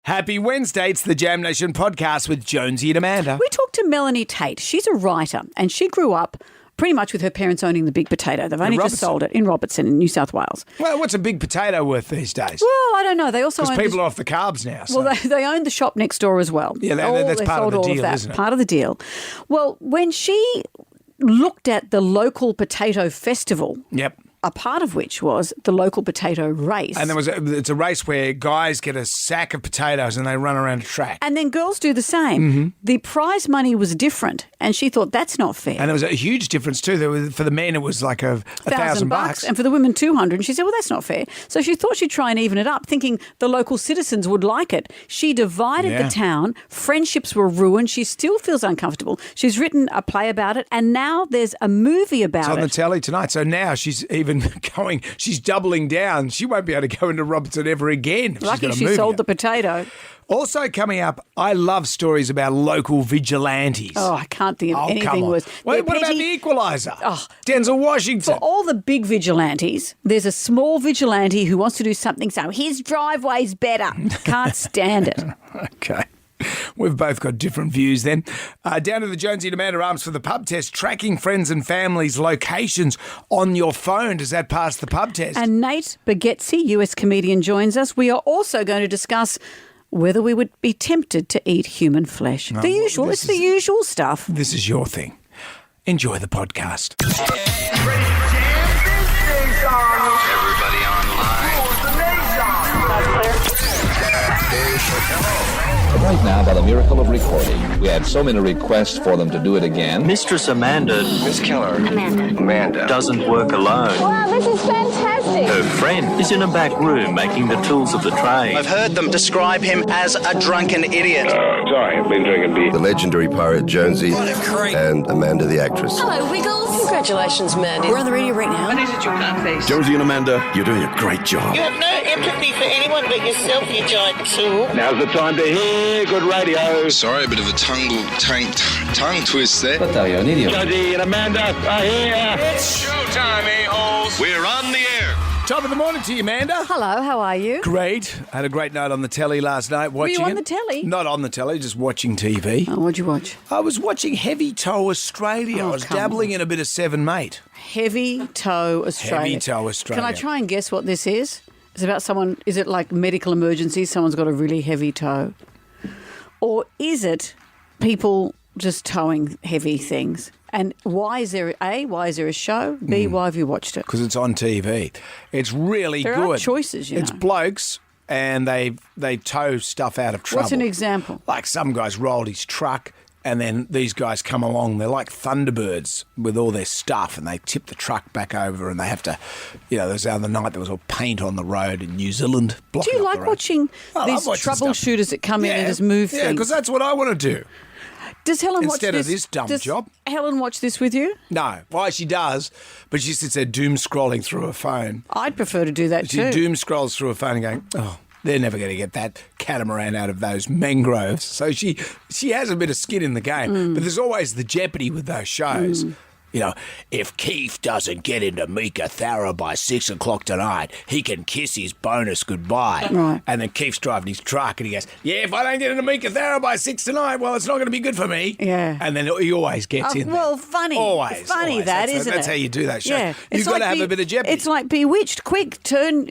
Happy Wednesday. It's the Jam Nation podcast with Jonesy and Amanda. We talked to Melanie Tate. She's a writer and she grew up pretty much with her parents owning the Big Potato. They've only just sold it in Robertson in New South Wales. Well, what's a big potato worth these days? Well, I don't know. They also Because people are off the carbs now. So. Well, they owned the shop next door as well. Yeah, that's part of the deal, isn't it? Part of the deal. Well, when she looked at the local potato festival... Yep. A part of which was the local potato race. And it's a race where guys get a sack of potatoes and they run around a track. And then girls do the same. Mm-hmm. The prize money was different, and she thought that's not fair. And there was a huge difference too. For the men, it was like $1,000, and for the women, $200. And she said, "Well, that's not fair." So she thought she'd try and even it up, thinking the local citizens would like it. She divided the town. Friendships were ruined. She still feels uncomfortable. She's written a play about it, and now there's a movie about it. It's on the telly tonight. So now she's even she's doubling down. She won't be able to go into Robertson ever again. Lucky she sold the potato. Also coming up, I love stories about local vigilantes. Oh, I can't think of anything worse. What about the Equaliser? Oh, Denzel Washington. For all the big vigilantes, there's a small vigilante who wants to do something so his driveway's better. Can't stand it. Okay. We've both got different views then. Down to the Jonesy and Amanda Arms for the pub test. Tracking friends and family's locations on your phone. Does that pass the pub test? And Nate Bargatze, US comedian, joins us. We are also going to discuss whether we would be tempted to eat human flesh. The usual. It's the usual stuff. This is your thing. Enjoy the podcast. Everybody online. Right now, by the miracle of recording, we had so many requests for them to do it again. Mistress Amanda. Miss Keller. Amanda. Doesn't work alone. Wow, this is fantastic. Her friend is in a back room making the tools of the trade. I've heard them describe him as a drunken idiot. Sorry, I've been drinking beer. The legendary pirate Jonesy and Amanda the actress. Hello, Wiggles. Congratulations, Mandy. We're on the radio right now. What is it you can't face? Jonesy and Amanda, you're doing a great job. You have no empathy for anyone but yourself, you giant tool. Now's the time to hear good radio. Sorry, a bit of a tongue twist there. What are you, an idiot? Jonesy and Amanda are here. It's showtime, a-holes. We're on the air. Top of the morning to you, Amanda. Hello, how are you? Great. I had a great night on the telly last night watching Were you on the telly? Not on the telly, just watching TV. Oh, what'd you watch? I was watching Heavy Toe Australia. I was dabbling in a bit of Seven Mate. Heavy Toe Australia. Heavy Toe Australia. Can I try and guess what this is? It's about someone, is it like medical emergency? Someone's got a really heavy toe. Or is it people just towing heavy things? And why is there a show? B, why have you watched it? Because it's on TV. It's really good. There are choices, It's blokes and they tow stuff out of trouble. What's an example? Like some guy's rolled his truck and then these guys come along. They're like Thunderbirds with all their stuff and they tip the truck back over and they have to, there was the other night there was all paint on the road in New Zealand. Do you like watching these troubleshooters that come in and just move things? Yeah, because that's what I want to do. Does Helen watch this? Instead of this dumb job. Helen watch this with you? No. Why, she does, but she sits there doom scrolling through her phone. I'd prefer to do that too. She doom scrolls through her phone and going, oh, they're never going to get that catamaran out of those mangroves. So she has a bit of skin in the game. But there's always the jeopardy with those shows. If Keith doesn't get into Mika Thara by 6 o'clock tonight, he can kiss his bonus goodbye. Right. And then Keith's driving his truck and he goes, if I don't get into Mika Thara by 6 tonight, well, it's not going to be good for me. Yeah. And then he always gets in there. Well, funny. Always. Funny that, isn't it? That's how you do that show. Yeah. You've got to have a bit of jeopardy. It's like Bewitched. Quick, turn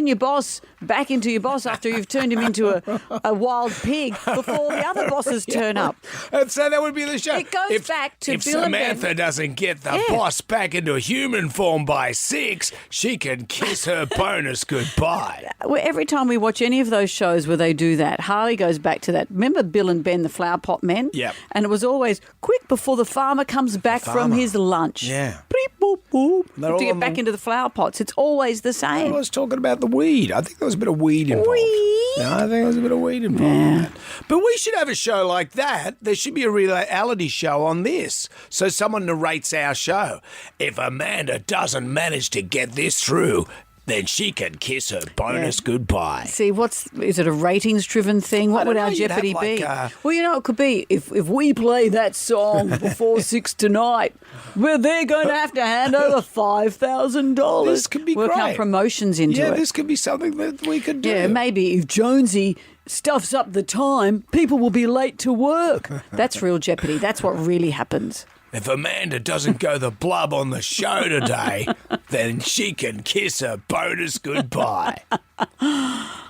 your boss back into your boss after you've turned him into a wild pig before the other bosses turn up. And so that would be the show. It goes back to if Bill and Ben. Samantha doesn't get the boss back into human form by 6, she can kiss her bonus goodbye. Every time we watch any of those shows where they do that, Harley goes back to that. Remember Bill and Ben, the flower pot men? Yep. And it was always quick before the farmer comes back from his lunch. Yeah. Beep, boop, boop. They're To get back into the flower pots. It's always the same. I was talking about the weed. I think there was a bit of weed involved. Weed? No, I think there was a bit of weed involved in that. But we should have a show like that. There should be a reality show on this. So someone narrates our show. If Amanda doesn't manage to get this through, then she can kiss her bonus goodbye. See, is it a ratings-driven thing? What would our jeopardy be? Well, it could be if we play that song before 6 tonight, well, they're going to have to hand over $5,000. This could be Work great. out promotions into it. Yeah, this could be something that we could do. Yeah, maybe if Jonesy stuffs up the time, people will be late to work. That's real Jeopardy. That's what really happens. If Amanda doesn't go the blub on the show today, then she can kiss her bonus goodbye.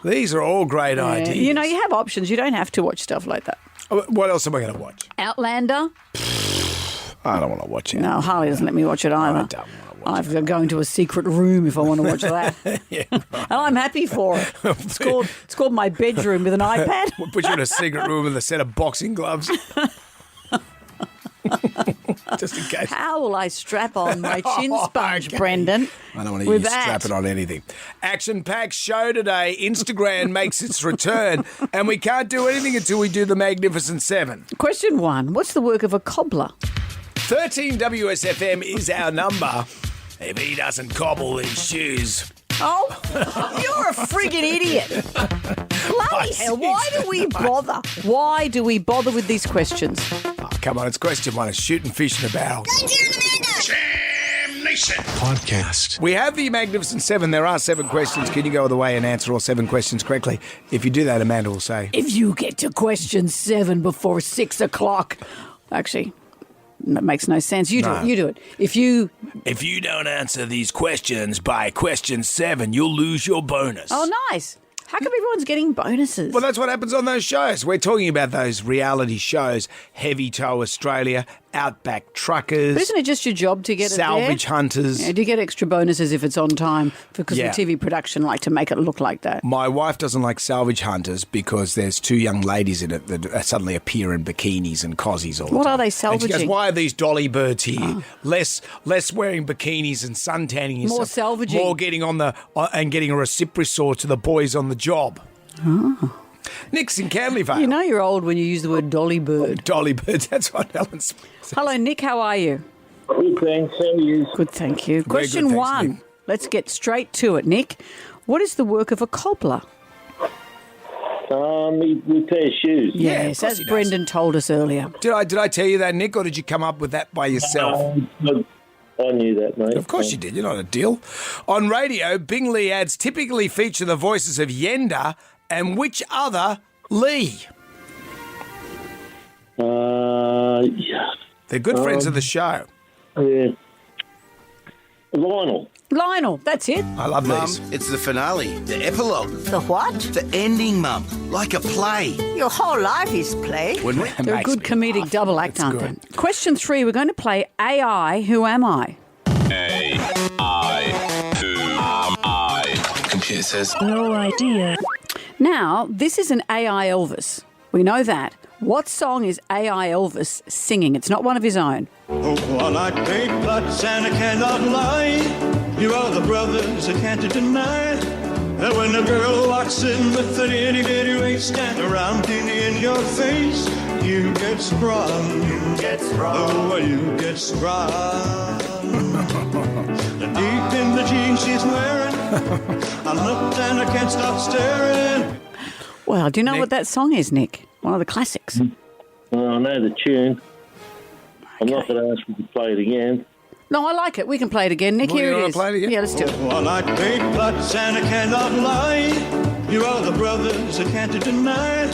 These are all great ideas. You know, you have options. You don't have to watch stuff like that. What else am I going to watch? Outlander? I don't want to watch it. No, Harley doesn't let me watch it either. I don't want to watch I have to go into a secret room if I want to watch that. Yeah, right. And I'm happy for it. It's called my bedroom with an iPad. We'll put you in a secret room with a set of boxing gloves. Just in case. How will I strap on my chin sponge, Okay. Brendan? I don't want to hear you strap it on anything. Action-packed show today. Instagram makes its return, and we can't do anything until we do the Magnificent Seven. Question 1. What's the work of a cobbler? 13 WSFM is our number. If he doesn't cobble his shoes. Oh, you're a friggin' idiot. Bloody hell, why do we bother? Why do we bother with these questions? Oh, come on, it's question 1. It's shooting fish in a barrel. Podcast. We have the Magnificent Seven. There are 7 questions. Can you go all the way and answer all 7 questions correctly? If you do that, Amanda will say... If you get to question 7 before 6 o'clock... Actually, that makes no sense. You do it. You do it. If you don't answer these questions by question 7, you'll lose your bonus. Oh, nice. How come everyone's getting bonuses? Well, that's what happens on those shows. We're talking about those reality shows, Heavy Tow Australia, Outback Truckers. But isn't it just your job to get Salvage it there? Hunters. Yeah, do you get extra bonuses if it's on time? Because Yeah. the TV production like to make it look like that. My wife doesn't like Salvage Hunters because there's 2 young ladies in it that suddenly appear in bikinis and cozies all the time. What are they And she salvaging? goes, why are these dolly birds here? Less wearing bikinis and suntanning yourself. More salvaging. More getting on the and getting a reciprosaur to the boys on the job. Oh. Nick's in Canley Vale. You know you're old when you use the word dolly bird. Dolly birds, that's what Helen says. Hello, Nick. How are you? Good, thanks. How are you? Good, thank you. Very Question good, thanks, 1. Nick. Let's get straight to it, Nick. What is the work of a cobbler? He repairs shoes. Yeah, of Yes, course as he does. Brendan told us earlier. Did I tell you that, Nick, or did you come up with that by yourself? I knew that, mate. Of course you did. You're not a deal. On radio, Bingley ads typically feature the voices of Yenda and which other Lee? Yeah. They're good friends of the show. Yeah. Lionel. Lionel, that's it. I love Mum, these. it's the finale, the epilogue, The what? the ending, Mum, like a play. Your whole life is play. Wouldn't it? They're a Makes good me comedic laugh. double act, It's aren't good. they? Question 3, we're going to play AI, Who Am I? Computer says. No idea. Now, this is an AI Elvis. We know that. What song is AI Elvis singing? It's not one of his own. Oh, one I take blood and I cannot lie. You are the brothers I can't deny. And when a girl walks in with an itty bitty waist and a round tinny in your face, you get sprung. You get sprung. Oh, you get sprung. And deep in the jeans she's wearing, I looked and I can't stop staring. Well, do you know Nick. what that song is, Nick? One of the classics. Well, I know the tune. I'm not going to ask you to play it again. No, I like it. We can play it again. Nick, Well, here you it wanna is. play it again? Yeah, let's do it. One I take blood and I cannot lie. You are the brothers I can't deny.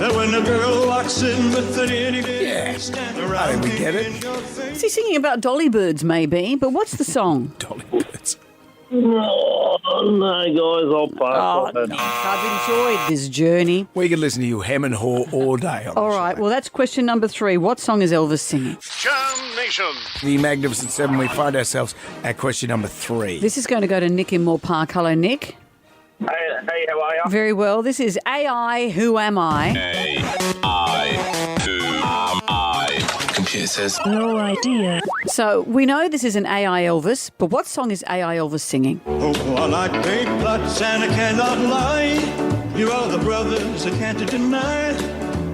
And when a girl walks in with an itty bitty Yeah. waist and a I round think we get tinny it. in your face. Is he singing about dolly birds, maybe? But what's the song? Dolly birds. Oh, no, guys, I'll pass. Oh, Nick, I've enjoyed this journey. We could listen to you hem and haw all day. On All the right, show. well, that's question number 3. What song is Elvis singing? Jam Nation. The Magnificent Seven, we find ourselves at question number 3. This is going to go to Nick in Moore Park. Hello, Nick. Hey, how are you? Very well. This is AI, Who Am I? Computer says. No idea. So we know this is an AI Elvis, but what song is AI Elvis singing? Oh, one I take blood and I cannot lie. You are the brothers I can't deny.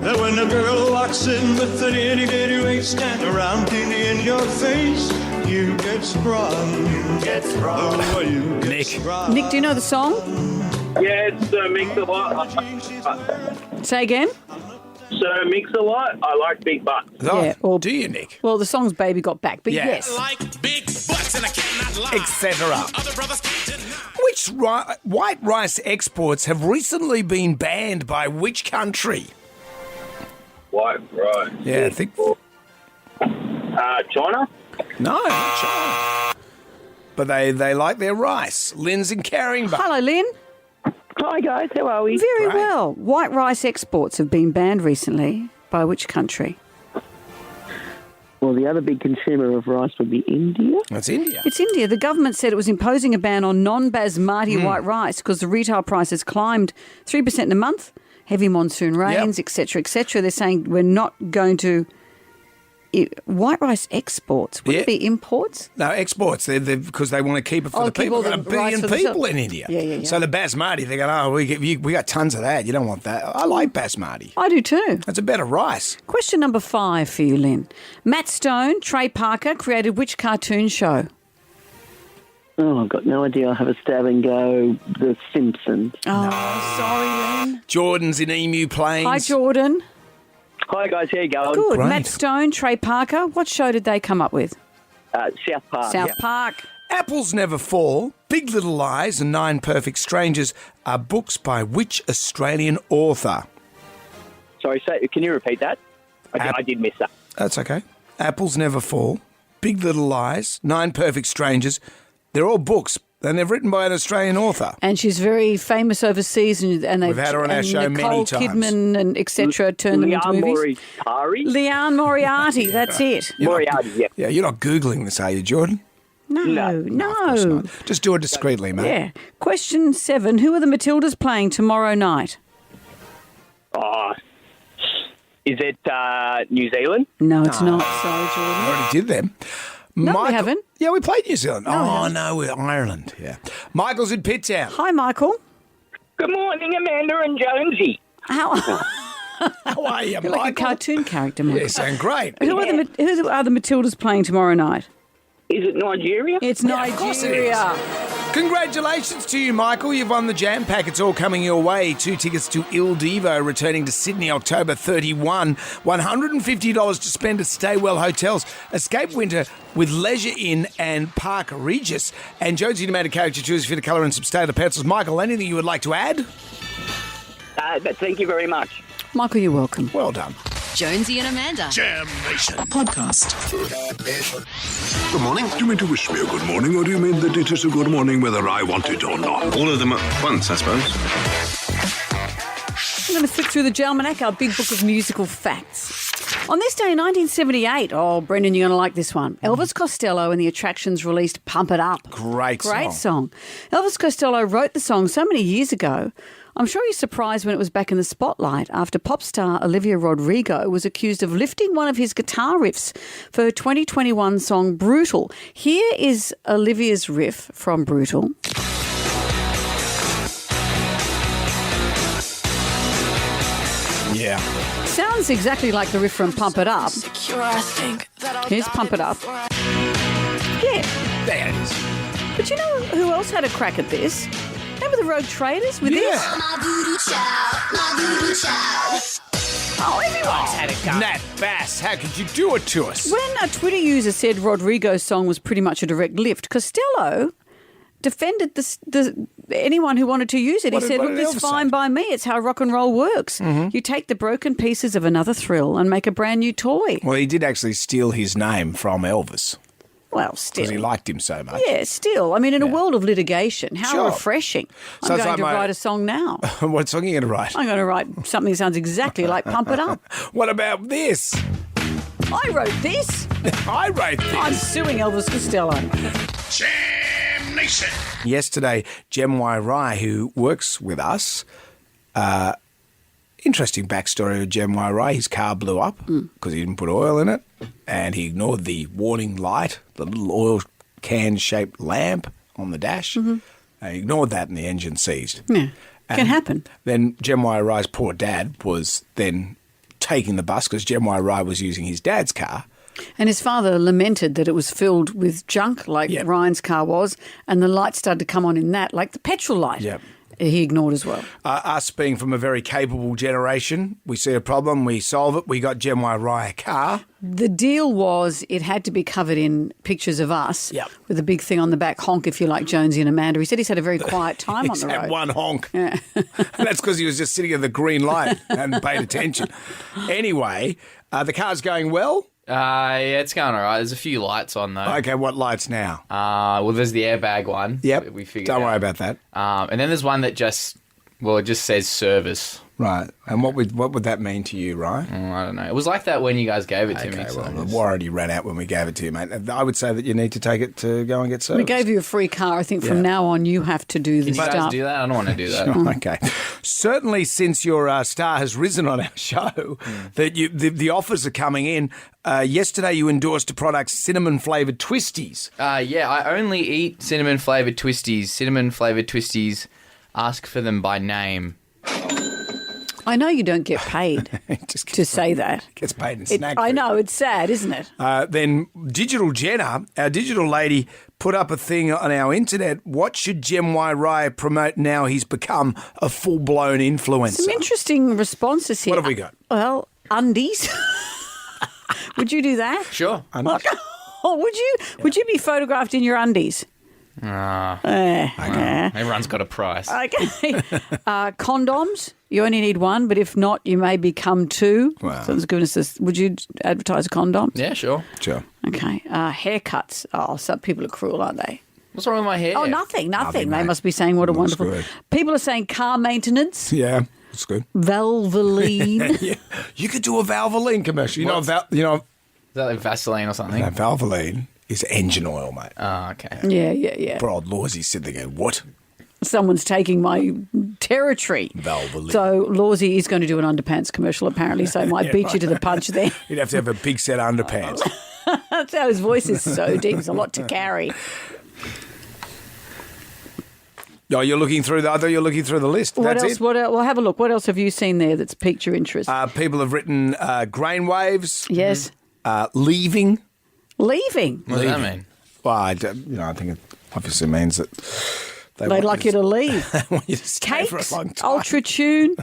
And when a girl walks in with an itty bitty waist and a round tinny in your face, you get sprung. You get sprung. Oh, you get Nick. sprung. Nick, do you know the song? Yeah, it's Mix-a-Lot. Say again? Sir Mix-a-Lot. I like big butts. Oh, Yeah, or- do you, Nick? Well, the song's Baby Got Back, but Yeah. yes. Like big butts and I cannot lie. Etc. Other brothers can't deny. Which white rice exports have recently been banned by which country? White rice. Yeah, I think. China? No, not China. But they like their rice. Lynn's in Caringbah. Hello, Lynn. Hi, guys. How are we? Very Great. well. White rice exports have been banned recently by which country? Well, the other big consumer of rice would be India. That's India. It's India. The government said it was imposing a ban on non-basmati white rice because the retail prices climbed 3% in a month, heavy monsoon rains, etc., etc. They're saying we're not going to... White rice exports? Would it be imports? No, exports. They're because they want to keep it for the keep people. all We've got the a billion rice for people themselves. in India. Yeah. So the basmati, they're going, oh, we got tons of that. You don't want that. I like basmati. I do too. That's a better rice. Question number 5 for you, Lynn. Matt Stone, Trey Parker created which cartoon show? Oh, I've got no idea. I'll have a stab and go The Simpsons. Oh, sorry, Lynn. Jordan's in Emu Plains. Hi, Jordan. Hi, guys. How you going? Good. Great. Matt Stone, Trey Parker. What show did they come up with? South Park. South Park. Apples Never Fall, Big Little Lies and Nine Perfect Strangers are books by which Australian author? Sorry, can you repeat that? I did miss that. That's okay. Apples Never Fall, Big Little Lies, Nine Perfect Strangers. They're all books, and they're written by an Australian author. And she's very famous overseas, and We've had her on our show Nicole many times. Kidman and etc. turned them into movies. Leanne Moriarty, that's it. Moriarty, yeah. Yeah, you're not Googling this, are you, Jordan? No. Of course not. Just do it discreetly, mate. Yeah. Question 7. Who are the Matildas playing tomorrow night? Is it New Zealand? No, it's not. Sorry, Jordan. I already did them. No, we haven't. Yeah, we played New Zealand. No, No, we're Ireland. Yeah. Michael's in Pitttown. Hi, Michael. Good morning, Amanda and Jonesy. How are you, You're Michael? like a cartoon character, Michael. Yeah, sound great. Who are the Matildas playing tomorrow night? Is it Nigeria? It's Of course it is. Nigeria. Congratulations to you, Michael. You've won the Jam Pack. It's all coming your way. 2 tickets to Il Divo, returning to Sydney October 31. $150 to spend at Staywell Hotels. Escape winter with Leisure Inn and Park Regis. And Jonesy Demand character choose for the colour and some Staler pencils. Michael, anything you would like to add? Thank you very much. Michael, you're welcome. Well done. Jonesy and Amanda. Jam Nation. Podcast. Good morning. Do you mean to wish me a good morning, or do you mean that it is a good morning whether I want it or not? All of them at once, I suppose. I'm going to flick through the Jalmanac, our big book of musical facts. On this day in 1978, Brendan, you're going to like this one. Elvis Costello and the Attractions released Pump It Up. Great song. Elvis Costello wrote the song so many years ago. I'm sure you're surprised when it was back in the spotlight after pop star Olivia Rodrigo was accused of lifting one of his guitar riffs for her 2021 song Brutal. Here is Olivia's riff from Brutal. Yeah. Sounds exactly like the riff from Pump It Up. Here's Pump It Up. Yeah. There it is. But you know who else had a crack at this? Remember the Road Traders with this? Oh, everyone's had a go. Nat Bass, how could you do it to us? When a Twitter user said Rodrigo's song was pretty much a direct lift, Costello defended anyone who wanted to use it. He said, look, it's fine by me. It's how rock and roll works. Mm-hmm. You take the broken pieces of another thrill and make a brand new toy. Well, he did actually steal his name from Elvis. Well, still. Because he liked him so much. Yeah, still. I mean, in a world of litigation, how Sure. refreshing. So I'm it's going like to write a song now. What song are you going to write? I'm going to write something that sounds exactly like Pump It Up. What about this? I wrote this. I wrote this. I'm suing Elvis Costello. Jam Nation. Yesterday, Jem Y. Rai, who works with us, interesting backstory of Jem Y. Rai. His car blew up because he didn't put oil in it, and he ignored the warning light, the little oil can-shaped lamp on the dash. Mm-hmm. He ignored that, and the engine seized. Yeah, can happen. Then Jem Y. Rai's poor dad was then taking the bus because Jem Y. Rai was using his dad's car. And his father lamented that it was filled with junk like Ryan's car was, and the light started to come on in that, like the petrol light. Yep. he ignored as well. Us being from a very capable generation, we see a problem, we solve it. We got Gen Y Rye a car. The deal was it had to be covered in pictures of us with a big thing on the back, honk if you like Jonesy and Amanda. He said he's had a very quiet time on the road. He's had one honk. Yeah. And that's because he was just sitting at the green light and hadn't paid attention. Anyway, the car's going well? Yeah, it's going all right. There's a few lights on, though. Okay, what lights now? Well, there's the airbag one. Yep, we figured don't out. worry about that. And then there's one that it just says service. Right. And what would that mean to you, right? I don't know. It was like that when you guys gave it to me. Well, the warranty ran out when we gave it to you, mate. I would say that you need to take it to go and get serviced. We gave you a free car. I think from now on you have to do this Can you stuff. guys do that? I don't want to do that. Sure, okay. Certainly since your star has risen on our show, that the offers are coming in. Yesterday you endorsed a product, cinnamon-flavoured twisties. Yeah, I only eat cinnamon-flavoured twisties. Cinnamon-flavoured twisties, ask for them by name. I know you don't get paid to say that. Gets paid in snack I food. know, it's sad, isn't it? Then Digital Jenna, our digital lady, put up a thing on our internet. What should Gen Y Rye promote now he's become a full-blown influencer? Some interesting responses here. What have we got? Well, undies. Would you do that? Sure. Would you be photographed in your undies? Everyone's got a price. Okay. Condoms. You only need one, but if not, you may become two. Wow. So goodness, would you advertise condoms? Yeah, sure. Sure. Okay. Haircuts. Oh, some people are cruel, aren't they? What's wrong with my hair? Oh, nothing. They mate. must be saying what a Looks wonderful. good. People are saying car maintenance. Yeah, that's good. Valvoline. Yeah. You could do a Valvoline commercial. Is that like Vaseline or something? No, Valvoline is engine oil, mate. Oh, okay. Yeah. Poor old Lawsy said they go, what? Someone's taking my territory. Valvoline. So Lawsy is going to do an underpants commercial apparently, so I might beat you to the punch there. You'd have to have a big set of underpants. That's how his voice is so deep. There's a lot to carry. Oh, you're looking through I thought you were looking through the list. What That's else? it? Well, have a look. What else have you seen there that's piqued your interest? People have written grain waves. Yes. Leaving. Leaving? What does that mean? Well, I think it obviously means that they'd like you to leave. They want you to stay for a Cakes, long time. Ultra Tune.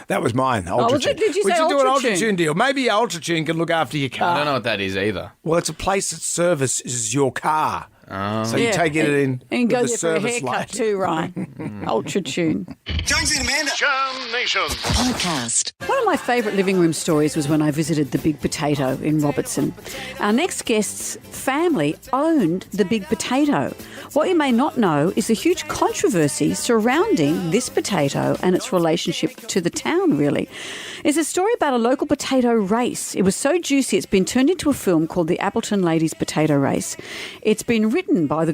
That was mine. Ultra was it? Tune. Did you we say should do an Ultra Ultra Tune deal. Maybe Ultra Tune can look after your car. I don't know what that is either. Well, it's a place that services your car. So you Yeah, take it in and go with there the for a service haircut light. too, right? Ultra Tune. Jonesy and Amanda. Jam Nation. Podcast. One of my favourite living room stories was when I visited the Big Potato in Robertson. Our next guest's family owned the Big Potato. What you may not know is the huge controversy surrounding this potato and its relationship to the town, really. It's a story about a local potato race. It was so juicy, it's been turned into a film called The Appleton Ladies Potato Race. It's been written by the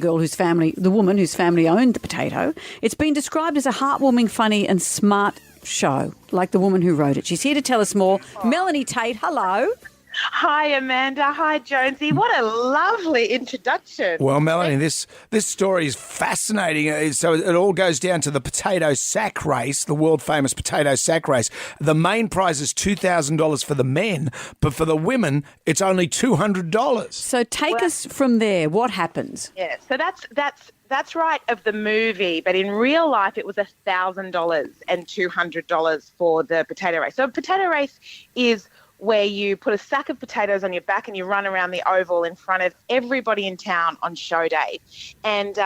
woman whose family owned the potato. It's been described as a heartwarming, funny and smart show, like the woman who wrote it. She's here to tell us more. Melanie Tate, hello. Hi, Amanda. Hi, Jonesy. What a lovely introduction. Well, Melanie, this story is fascinating. So it all goes down to the potato sack race, the world-famous potato sack race. The main prize is $2,000 for the men, but for the women, it's only $200. So take us from there. What happens? Yeah, so that's right of the movie, but in real life it was $1,000 and $200 for the potato race. So a potato race is where you put a sack of potatoes on your back and you run around the oval in front of everybody in town on show day. And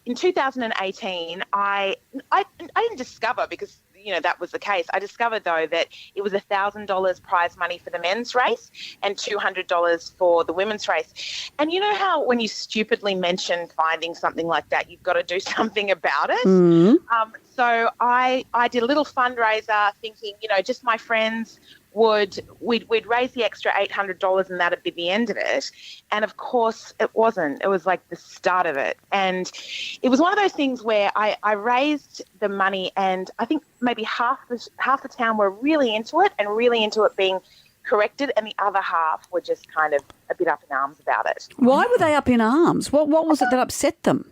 in 2018, I didn't discover, because that was the case. I discovered, though, that it was $1,000 prize money for the men's race and $200 for the women's race. And you know how when you stupidly mention finding something like that, you've got to do something about it? Mm. So I did a little fundraiser thinking, just my friends we'd raise the extra $800 and that'd be the end of it. And of course it wasn't. It was like the start of it. And it was one of those things where I raised the money, and I think maybe half the town were really into it and really into it being corrected, and the other half were just kind of a bit up in arms about it. Why were they up in arms? What was it that upset them?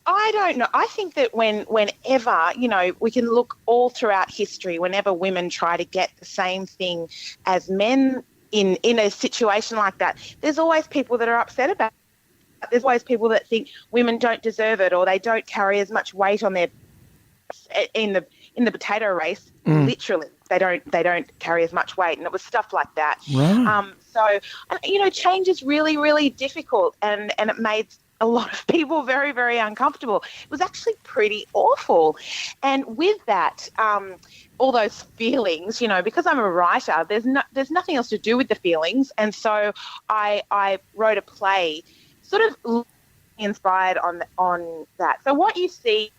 I don't know. I think that whenever, we can look all throughout history, whenever women try to get the same thing as men in a situation like that, there's always people that are upset about it. There's always people that think women don't deserve it, or they don't carry as much weight on their in the potato race, literally, they don't carry as much weight, and it was stuff like that. Right. So, change is really, really difficult, and it made a lot of people very, very uncomfortable. It was actually pretty awful. And with that, all those feelings, because I'm a writer, there's nothing else to do with the feelings. And so I wrote a play sort of inspired on that. So what you see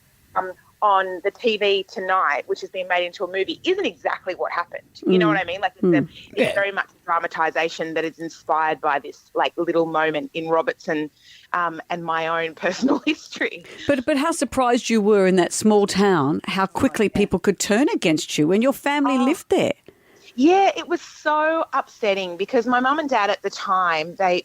on the TV tonight, which has been made into a movie, isn't exactly what happened. You know what I mean? Like it's very much a dramatisation that is inspired by this like little moment in Robertson and my own personal history. But how surprised you were in that small town, how quickly people could turn against you when your family lived there. Yeah, it was so upsetting because my mum and dad at the time, they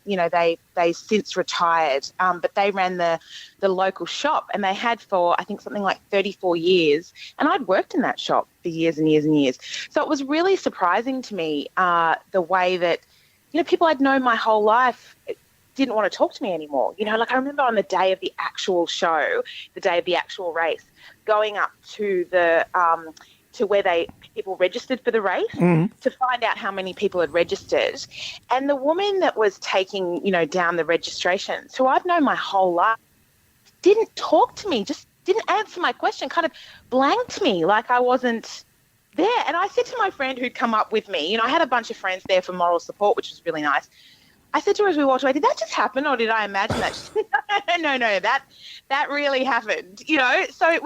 since retired, but they ran the local shop, and they had for, I think, something like 34 years. And I'd worked in that shop for years and years and years. So it was really surprising to me the way that, people I'd known my whole life didn't want to talk to me anymore. Like I remember on the day of the actual show, the day of the actual race, going up to the to where people registered for the race to find out how many people had registered. And the woman that was taking, down the registration, who I've known my whole life, didn't talk to me, just didn't answer my question, kind of blanked me like I wasn't there. And I said to my friend who'd come up with me, I had a bunch of friends there for moral support, which was really nice. I said to her as we walked away, did that just happen or did I imagine that? She said, no, that really happened, So it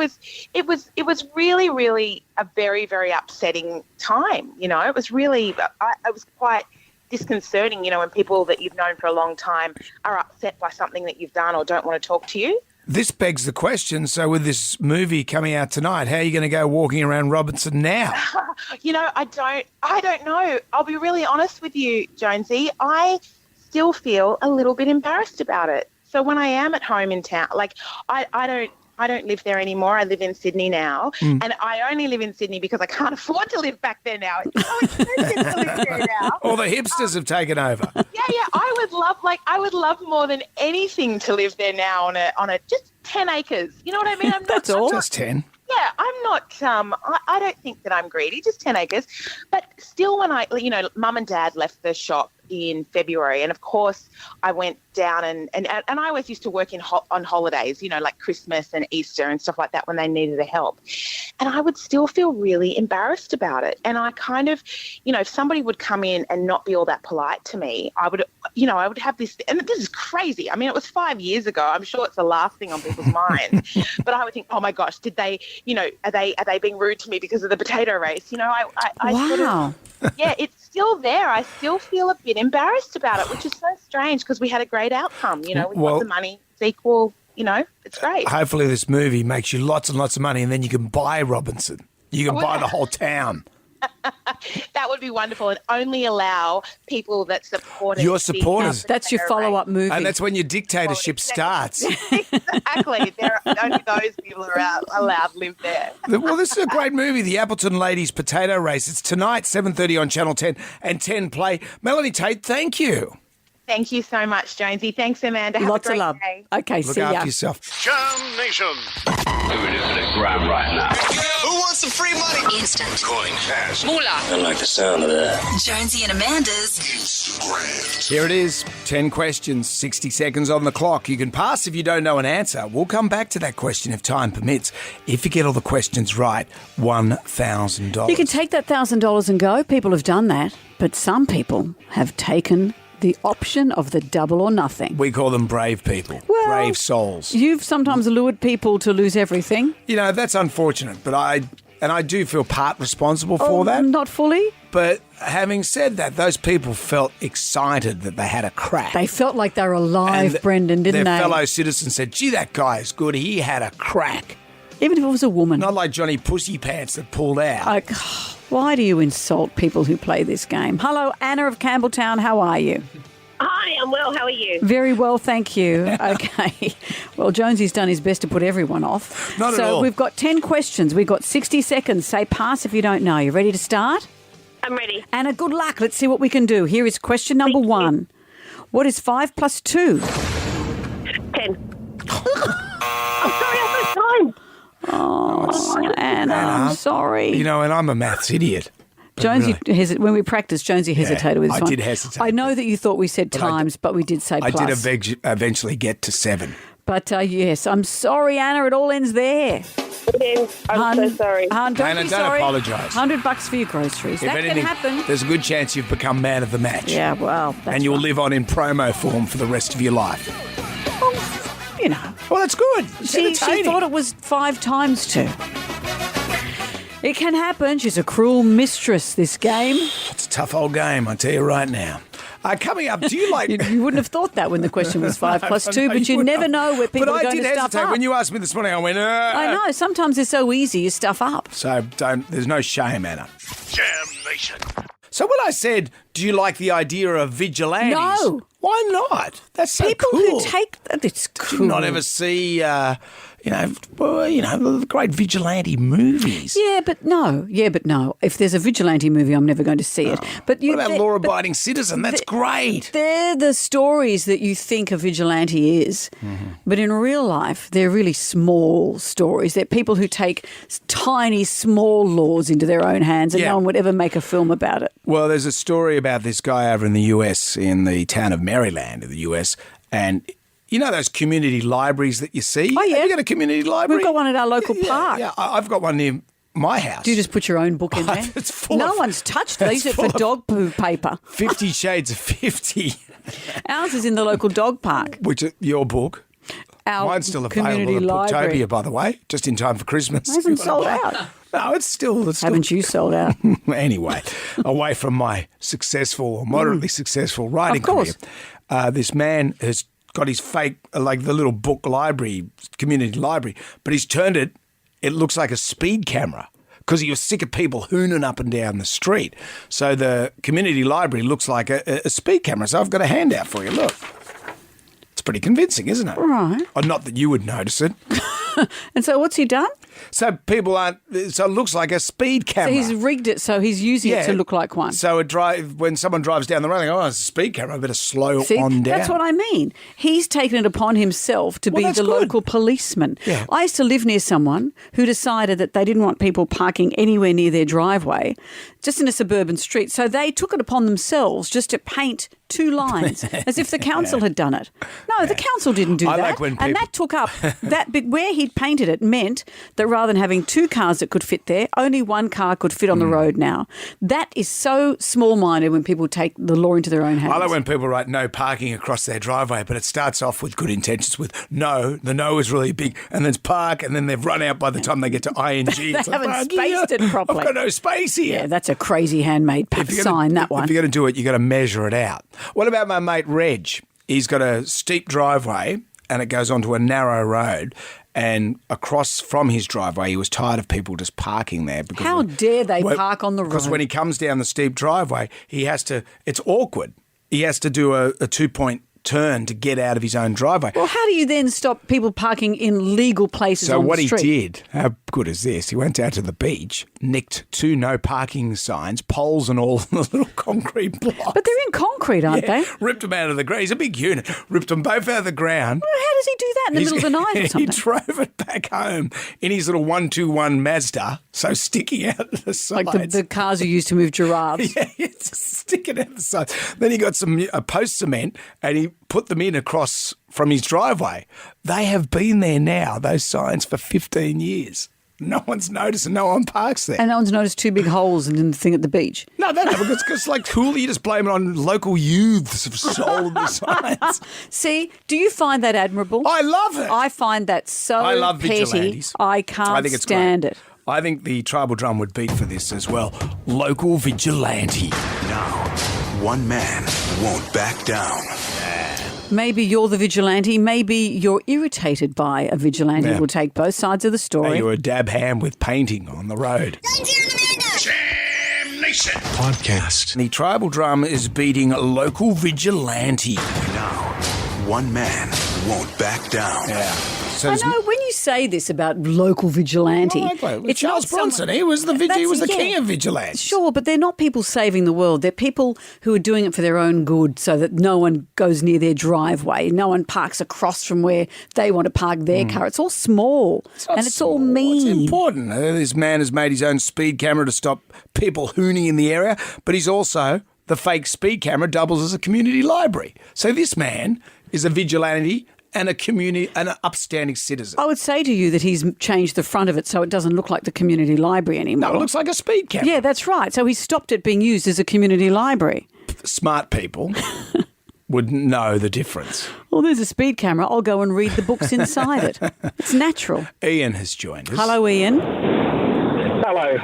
was really, really a very, very upsetting time, It was really, it was quite disconcerting, when people that you've known for a long time are upset by something that you've done or don't want to talk to you. This begs the question, so with this movie coming out tonight, how are you going to go walking around Robertson now? I don't know. I'll be really honest with you, Jonesy. I still feel a little bit embarrassed about it. So when I am at home in town, like I don't live there anymore. I live in Sydney now, and I only live in Sydney because I can't afford to live back there now. It's so expensive to live there now. All the hipsters have taken over. Yeah. I would love more than anything to live there now on a just 10 acres. You know what I mean? That's all. Just 10. Yeah, I'm not, I don't think that I'm greedy, just 10 acres. But still when Mum and Dad left the shop in February, and of course I went down and I always used to work on holidays, like Christmas and Easter and stuff like that when they needed the help. And I would still feel really embarrassed about it. And I kind of, if somebody would come in and not be all that polite to me, I would have this, and this is crazy. I mean, it was 5 years ago. I'm sure it's the last thing on people's minds. But I would think, oh my gosh, did they, are they being rude to me because of the potato race? Wow. Sort of, yeah, it's still there. I still feel a bit embarrassed about it, which is so strange because we had a great outcome. We got the money, sequel, it's great. Hopefully this movie makes you lots and lots of money and then you can buy Robinson. You can buy the whole town. That would be wonderful, and only allow people that support your supporters. That's your follow-up movie. And that's when your dictatorship starts. Exactly. Only those people are allowed to live there. Well, this is a great movie, The Appleton Ladies Potato Race. It's tonight, 7:30 on Channel 10 and 10 Play. Melanie Tate, thank you. Thank you so much, Jonesy. Thanks, Amanda. Have Lots a great of love. day. Okay, Look see ya. after yourself. Jam Nation. Doing it for the grab right now. Who wants some free money? Instant. Calling cash. Moolah. I like the sound of that. Jonesy and Amanda's Instagram. Here it is, 10 questions, 60 seconds on the clock. You can pass if you don't know an answer. We'll come back to that question if time permits. If you get all the questions right, $1,000. You can take that $1,000 and go. People have done that. But some people have taken the option of the double or nothing. We call them brave people, brave souls. You've sometimes lured people to lose everything. That's unfortunate, but I do feel part responsible for that. Not fully. But having said that, those people felt excited that they had a crack. They felt like they were alive, Brendan, didn't their they? fellow citizens said, gee, that guy is good. He had a crack. Even if it was a woman. Not like Johnny Pussypants that pulled out. Why do you insult people who play this game? Hello, Anna of Campbelltown. How are you? Hi, I'm well. How are you? Very well, thank you. Okay. Well, Jonesy's done his best to put everyone off. Not at all. So we've got 10 questions. We've got 60 seconds. Say pass if you don't know. You ready to start? I'm ready. Anna, good luck. Let's see what we can do. Here is question number 1. What is 5 plus 2? 10. I'm sorry, I'm out of time. Oh, Anna, I'm sorry. You know, and I'm a maths idiot. Jonesy, when we practiced, Jonesy hesitated with this I one. did hesitate. I know that you thought we said times, but we did say plus. I did eventually get to 7. But yes, I'm sorry, Anna. It all ends there. I'm so sorry. Don't Anna, be don't sorry. apologise. $100 for your groceries. If That anything, can happen. There's a good chance you've become man of the match. Yeah, well, that's and you'll right. live on in promo form for the rest of your life. You know. Well, that's good. It's She entertaining. thought it was 5 times 2. It can happen. She's a cruel mistress, this game. It's a tough old game, I tell you right now. Coming up, do you like... You wouldn't have thought that when the question was 5 plus 2, but you never know where people are going to stuff But I did hesitate. up. When you asked me this morning, I went... I know. Sometimes they're so easy, you stuff up. So there's no shame, Anna. Damnation. So when I said, do you like the idea of vigilantes? No. Why not? That's so People cool. who take that, it's cool. Did you not ever see... the great vigilante movies. Yeah, but no. If there's a vigilante movie, I'm never going to see it. But What about law-abiding citizen? That's great. They're the stories that you think a vigilante is. Mm-hmm. But in real life, they're really small stories. They're people who take tiny, small laws into their own hands and no one would ever make a film about it. Well, there's a story about this guy over in the US, in the town of Maryland in the US, and... You know those community libraries that you see? Oh, yeah. Have you got a community library? We've got one at our local park. Yeah, I've got one near my house. Do you just put your own book in there? It's full No of- one's touched it. They use it's it for full dog poo paper. 50 Shades of 50, Ours is in the local dog park. which is your book. Our Mine's still community available at library. Booktopia, by the way, just in time for Christmas. It hasn't sold out. No, it's still... Haven't you sold out? Anyway, away from my successful or moderately successful writing Of course. career, this man has got his fake, like the little book library, community library, but he's turned it, it looks like a speed camera because he was sick of people hooning up and down the street. So the community library looks like a speed camera. So I've got a handout for you. Look. It's pretty convincing, isn't it? Right. Oh, not that you would notice it. And so what's he done? So people aren't... So it looks like a speed camera. So he's rigged it so he's using it to look like one. So when someone drives down the road, they go, it's a speed camera, I better slow See, on down. that's what I mean. He's taken it upon himself to be that's the good. local policeman. Yeah. I used to live near someone who decided that they didn't want people parking anywhere near their driveway, just in a suburban street. So they took it upon themselves just to paint 2 lines as if the council had done it. No, the council didn't do I that. like when and that took up that big, where he'd painted it meant that rather than having 2 cars that could fit there, only 1 car could fit on the road now. That is so small-minded when people take the law into their own hands. I like when people write no parking across their driveway, but it starts off with good intentions with no, the no is really big, and then it's park, and then they've run out by the time they get to ING. They haven't spaced it properly. I've got no space here. Yeah, that's a crazy handmade sign, that one. If you're going to do it, you've got to measure it out. What about my mate Reg? He's got a steep driveway and it goes onto a narrow road, and across from his driveway he was tired of people just parking there. Because How dare they park on the road? Because when he comes down the steep driveway, he has to, it's awkward. He has to do a 2-point turn to get out of his own driveway. Well, how do you then stop people parking in legal places on the street? So what he did, how good is this? He went out to the beach, nicked 2 no parking signs, poles and all, the little concrete blocks. But they're in concrete, aren't they? Ripped them out of the ground. He's a big unit. Ripped them both out of the ground. Well, how does he do that in the middle of the night or something? He drove it back home in his little 121 Mazda, so sticking out the sides. Like the cars are used to move giraffes. Yeah, it's sticking out the sides. Then he got some post cement and he put them in across from his driveway. They have been there now, those signs, for 15 years. No one's noticed and no one parks there. And no one's noticed 2 big holes in the thing at the beach. No, it's like cool. You just blame it on local youths have sold the signs. See, do you find that admirable? I love it. I find that so I love petty. vigilantes. I can't stand it. I think the tribal drum would beat for this as well. Local vigilante. Now, one man won't back down. Maybe you're the vigilante. Maybe you're irritated by a vigilante. Yeah. We'll take both sides of the story. Hey, you're a dab ham with painting on the road. Nation podcast. The tribal drum is beating a local vigilante. Now, one man won't back down. Yeah. So I know, when you say this about local vigilante, it's Charles Bronson. He was the king of vigilantes. Sure, but they're not people saving the world. They're people who are doing it for their own good, so that no one goes near their driveway, no one parks across from where they want to park their car. It's all small, and it's all mean. It's important. This man has made his own speed camera to stop people hooning in the area, but he's also the fake speed camera doubles as a community library. So this man is a vigilante and an upstanding citizen. I would say to you that he's changed the front of it so it doesn't look like the community library anymore. No, it looks like a speed camera. Yeah, that's right. So he stopped it being used as a community library. Smart people would know the difference. Well, there's a speed camera. I'll go and read the books inside it. It's natural. Ian has joined us. Hello, Ian. Hello,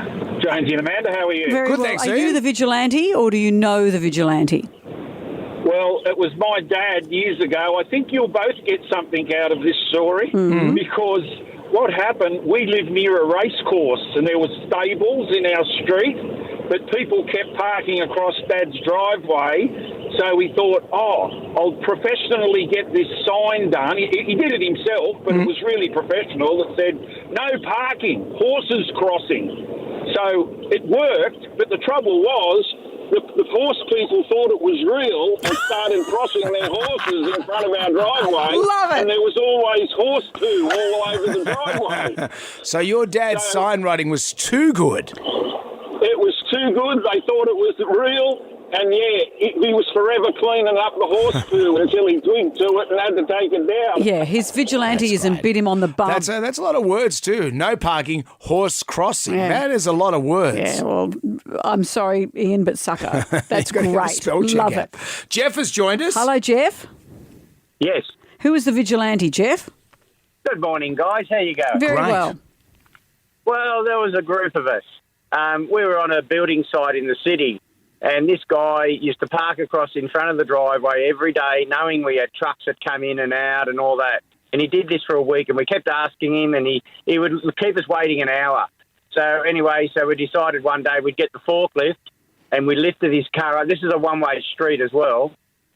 Jonesy and Amanda. How are you? Very Good, well. thanks, Are Ian. you the vigilante or do you know the vigilante? Well, it was my dad years ago. I think you'll both get something out of this story because what happened, we lived near a race course and there was stables in our street, but people kept parking across Dad's driveway. So we thought, I'll professionally get this sign done. He did it himself, but it was really professional. That said, no parking, horses crossing. So it worked, but the trouble was, the horse people thought it was real and started crossing their horses in front of our driveway. Love it. And there was always horse poo all over the driveway. So your dad's sign writing was too good. It was too good. They thought it was real. And, he was forever cleaning up the horse poo until he twigged to it and had to take it down. Yeah, his vigilanteism bit him on the bum. That's a lot of words too. No parking, horse crossing. Yeah. That is a lot of words. Yeah, well, I'm sorry, Ian, but sucker. That's You've got to have a great. spell check Love out. it. Jeff has joined us. Hello, Jeff. Yes. Who is the vigilante, Jeff? Good morning, guys. How you going? Very Great. well. Well, there was a group of us. We were on a building site in the city, and this guy used to park across in front of the driveway every day, knowing we had trucks that come in and out and all that. And he did this for a week, and we kept asking him, and he would keep us waiting an hour. So anyway, we decided one day we'd get the forklift, and we lifted his car up. This is a one-way street as well.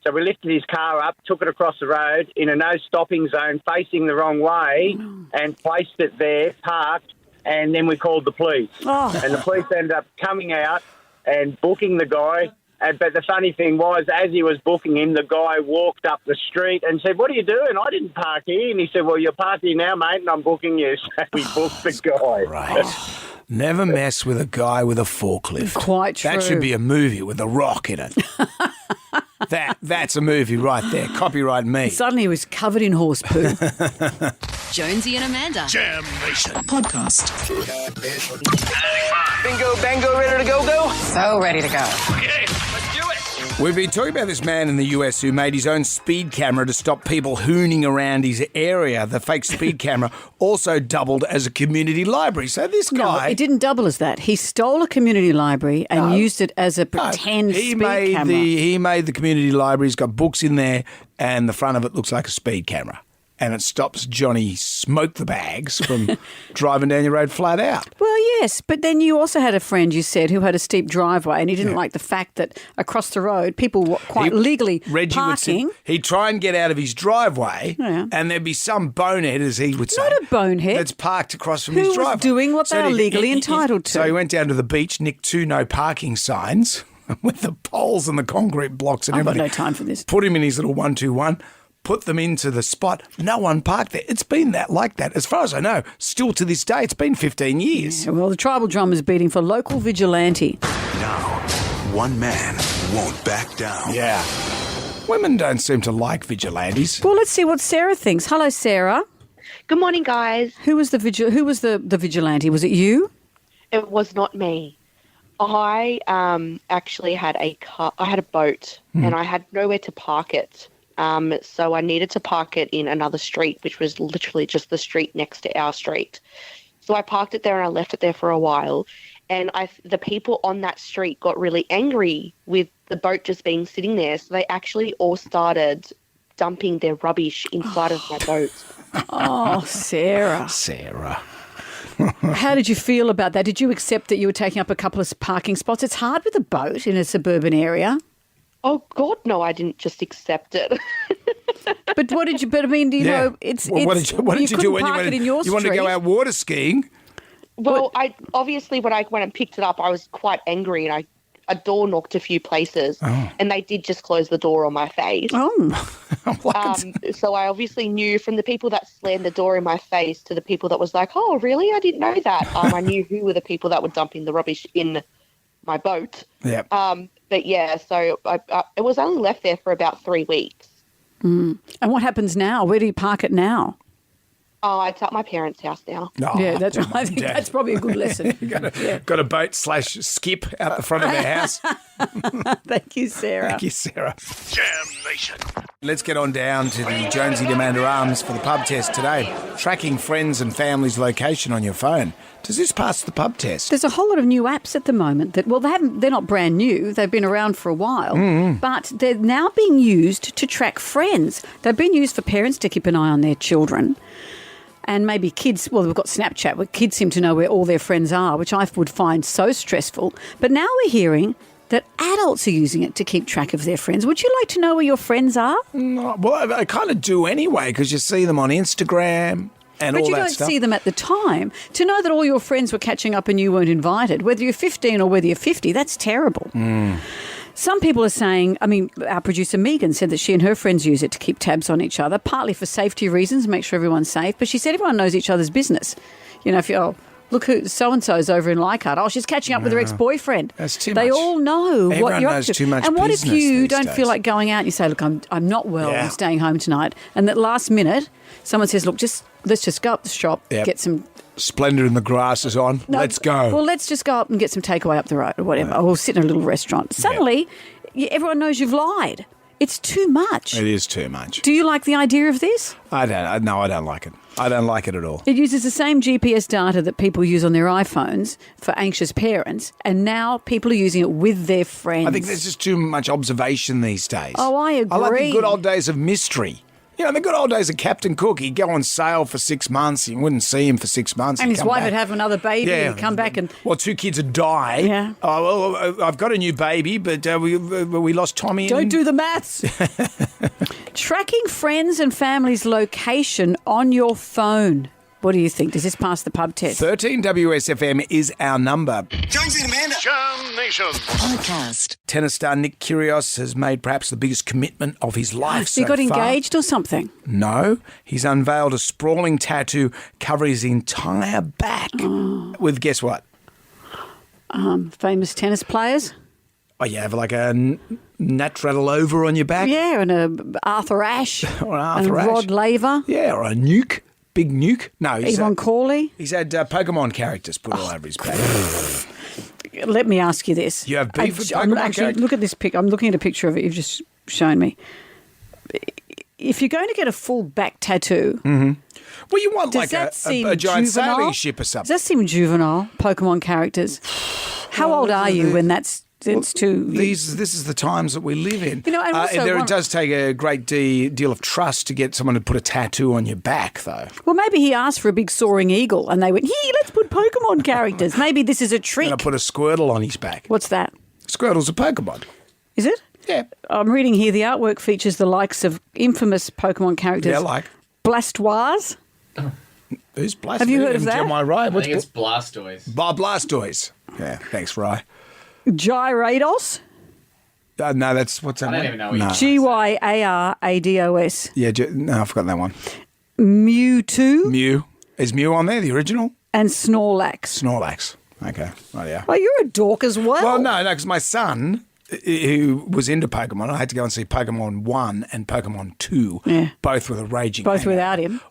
So we lifted his car up, took it across the road in a no-stopping zone facing the wrong way, and placed it there, parked, and then we called the police. Oh. And the police ended up coming out and booking the guy. But the funny thing was, as he was booking him, the guy walked up the street and said, "What are you doing? I didn't park here." And he said, "Well, you're parked here now, mate, and I'm booking you." So we booked the guy. Right. Never mess with a guy with a forklift. Quite true. That should be a movie with a rock in it. That's a movie right there. Copyright me. Suddenly he was covered in horse poo. Jonesy and Amanda. Jam Nation. Podcast. Bingo, bango, ready to go? So ready to go. Okay, let's do it. We've been talking about this man in the US who made his own speed camera to stop people hooning around his area. The fake speed camera also doubled as a community library. So this No, guy... it didn't double as that. He stole a community library and used it as a pretend speed camera. He made the community library. He's got books in there, and the front of it looks like a speed camera. And it stops Johnny Smoke the Bags from driving down your road flat out. Well, yes, but then you also had a friend, you said, who had a steep driveway and he didn't like the fact that across the road people were quite legally Reggie parking. would say, he'd try and get out of his driveway and there'd be some bonehead, as he would say. Not a bonehead. That's parked across from Who his driveway. was doing what they were legally entitled to. So he went down to the beach, nicked 2 no parking signs with the poles and the concrete blocks and I've got everything. no time for this. Put him in his little 121. Put them into the spot. No one parked there. It's been like that. As far as I know, still to this day, it's been 15 years. Yeah, well, the tribal drum is beating for local vigilante. Now, one man won't back down. Yeah. Women don't seem to like vigilantes. Well, let's see what Sarah thinks. Hello, Sarah. Good morning, guys. Who was the vigilante? Was it you? It was not me. I actually had a car. I had a boat, and I had nowhere to park it. So I needed to park it in another street, which was literally just the street next to our street. So I parked it there and I left it there for a while. And the people on that street got really angry with the boat just being sitting there. So they actually all started dumping their rubbish inside of my boat. Oh, Sarah. Sarah. How did you feel about that? Did you accept that you were taking up a couple of parking spots? It's hard with a boat in a suburban area. Oh, God, no, I didn't just accept it. But what did you? But I mean, you know, it's. Well, what did you do when you wanted to go out water skiing? Well, I obviously when I went and picked it up, I was quite angry, and I door knocked a few places, and they did just close the door on my face. So I obviously knew from the people that slammed the door in my face to the people that was like, "Oh, really? I didn't know that." I knew who were the people that were dumping the rubbish in my boat. Yeah. But yeah, so it was only left there for about 3 weeks. And what happens now? Where do you park it now? Oh, it's at my parents' house now. Yeah, that's right. I think that's probably a good lesson. Got a boat / skip out the front of their house. Thank you, Sarah. Thank you, Sarah. Jam Nation. Let's get on down to the Jonesy de Amanda Arms for the pub test today. Tracking friends and family's location on your phone. Does this pass the pub test? There's a whole lot of new apps at the moment that, well, they're not brand new. They've been around for a while, but they're now being used to track friends. They've been used for parents to keep an eye on their children. And maybe kids, well, we've got Snapchat where kids seem to know where all their friends are, which I would find so stressful. But now we're hearing that adults are using it to keep track of their friends. Would you like to know where your friends are? No, well, I kind of do anyway, because you see them on Instagram and all that stuff. But you don't see them at the time. To know that all your friends were catching up and you weren't invited, whether you're 15 or whether you're 50, that's terrible. Some people are saying, I mean, our producer Megan said that she and her friends use it to keep tabs on each other, partly for safety reasons, make sure everyone's safe. But she said everyone knows each other's business. You know, if you look who so-and-so's over in Leichhardt. Oh, she's catching up with her ex-boyfriend. That's too They much. all know Everyone what you're knows up to. too much and what if business you these don't days. feel like going out and you say, look, I'm not well, I'm staying home tonight. And that last minute, someone says, look, let's just go up the shop, get some... Splendor in the grass is on. No, Let's go. Well, let's just go up and get some takeaway up the road or whatever. Or sit in a little restaurant. Suddenly, everyone knows you've lied. It's too much. It is too much. Do you like the idea of this? I don't like it. I don't like it at all. It uses the same GPS data that people use on their iPhones for anxious parents, and now people are using it with their friends. I think there's just too much observation these days. Oh, I agree. I like the good old days of mystery. You know, the good old days of Captain Cook. He'd go on sail for 6 months. You wouldn't see him for 6 months. And his wife back. would have another baby and come back and... Well, 2 kids would die. Yeah. Oh, well, I've got a new baby, but we lost Tommy. Don't do the maths. Tracking friends and family's location on your phone. What do you think? Does this pass the pub test? 13 WSFM is our number. Jonesy and Amanda. Jam Nation. Podcast. Tennis star Nick Kyrgios has made perhaps the biggest commitment of his life so He got far. engaged or something? No. He's unveiled a sprawling tattoo covering his entire back with, guess what? Famous tennis players? Oh, you have like a Navratilova on your back? Yeah, and a Arthur Ashe. Or an Arthur and Ashe. Rod Laver. Yeah, or a nuke. Big nuke. No, Yvonne Corley. He's had Pokemon characters put all over his back. Let me ask you this. You have beef with Pokemon characters? Look at this pic. I'm looking at a picture of it you've just shown me. If you're going to get a full back tattoo, well, you want does like that seem a giant juvenile? sailing ship or something. Does that seem juvenile, Pokemon characters? How old are you when it's too... This is the times that we live in. You know, and also it does take a great deal of trust to get someone to put a tattoo on your back, though. Well, maybe he asked for a big soaring eagle and they went, hey, let's put Pokemon characters. Maybe this is a trick. Going to put a Squirtle on his back. What's that? Squirtle's a Pokemon. Is it? Yeah. I'm reading here the artwork features the likes of infamous Pokemon characters. Yeah, like? Blastoise. Who's Blastoise? Have you heard of that? Am I right? I think it's Blastoise. Blastoise. Yeah, thanks, Rye. Gyarados. No, that's what's that? I don't even know what No. Gyarados. Yeah, no, I forgot that one. Mewtwo. Mew. Is Mew on there, the original? And Snorlax. Snorlax. Okay. Oh, yeah. Well, you're a dork as well. Well, no, because my son, who was into Pokemon, I had to go and see Pokemon 1 and Pokemon 2, both with a raging Both hangover. without him.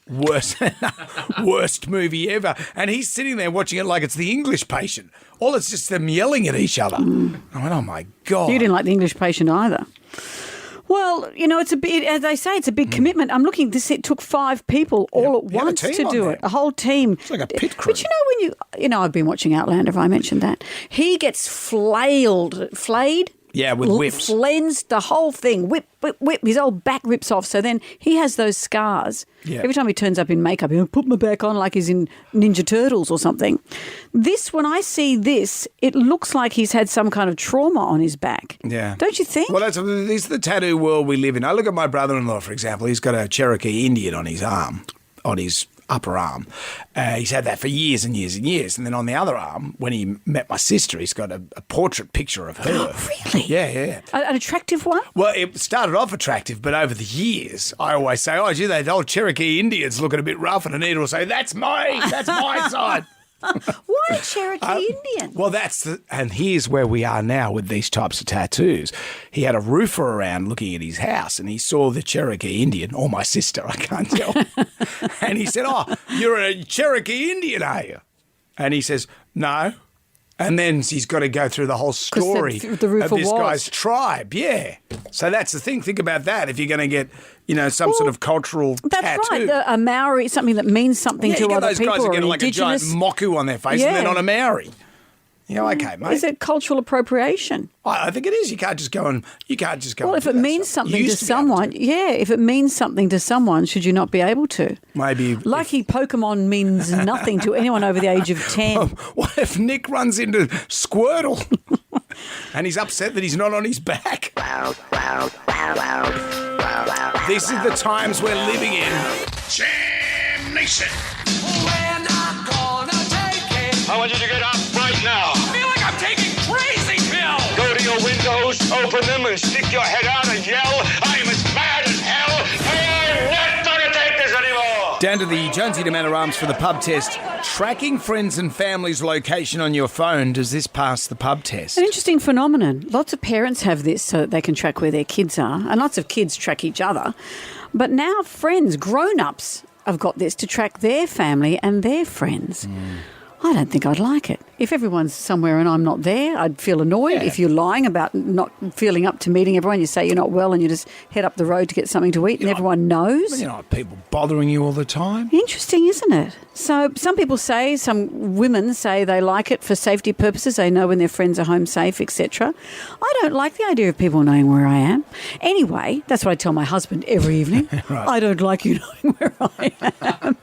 Worst movie ever. And he's sitting there watching it like it's The English Patient. All it's just them yelling at each other. I went, oh, my God. You didn't like The English Patient either. Well, you know, it's a bit, as they say, it's a big commitment. I'm looking, it took 5 people all at once to do it. A whole team. It's like a pit crew. But you know, I've been watching Outlander, have I mentioned that? He gets flayed Yeah, with whips. Flensed the whole thing. Whip, whip, whip. His whole back rips off. So then he has those scars. Yeah. Every time he turns up in makeup, he'll put my back on like he's in Ninja Turtles or something. This, when I see this, it looks like he's had some kind of trauma on his back. Yeah. Don't you think? Well, this is the tattoo world we live in. I look at my brother-in-law, for example. He's got a Cherokee Indian on his arm, on his upper arm. He's had that for years and years and years. And then on the other arm, when he met my sister, he's got a portrait picture of her. Really? Yeah. An attractive one? Well, it started off attractive, but over the years, I always say, oh, gee, that old Cherokee Indian's looking a bit rough. And Anita will say, that's my side. Why a Cherokee Indian? Well, and here's where we are now with these types of tattoos. He had a roofer around looking at his house and he saw the Cherokee Indian, or my sister, I can't tell. And he said, oh, you're a Cherokee Indian, are you? And he says, no. And then he's got to go through the whole story the roofer of this guy's tribe. Yeah. So that's the thing. Think about that. If you're going to get, some sort of cultural That's tattoo. right. A Maori, something that means something to other people. Yeah, those guys are or getting like indigenous. a giant moku on their face and they're not a Maori. Okay, mate. Is it cultural appropriation? I think it is. You can't just go and Well, if it means something to someone, if it means something to someone, should you not be able to? Maybe. Lucky Pokemon means nothing to anyone over the age of 10. What if Nick runs into Squirtle and he's upset that he's not on his back? These are the times we're living in. Jam Nation. I want you to get up right now. I feel like I'm taking crazy pills. Go to your windows, open them, and stick your head out and yell, I am as mad as hell. I'm not going to take this anymore. Down to the Jonesy to Manor Arms for the pub test. Tracking friends and family's location on your phone, does this pass the pub test? An interesting phenomenon. Lots of parents have this so that they can track where their kids are, and lots of kids track each other. But now friends, grown-ups, have got this to track their family and their friends. I don't think I'd like it. If everyone's somewhere and I'm not there, I'd feel annoyed. Yeah. If you're lying about not feeling up to meeting everyone, you say you're not well and you just head up the road to get something to eat and everyone knows. People bothering you all the time. Interesting, isn't it? So some people say, some women say they like it for safety purposes. They know when their friends are home safe, etc. I don't like the idea of people knowing where I am. Anyway, that's what I tell my husband every evening. Right. I don't like you knowing where I am.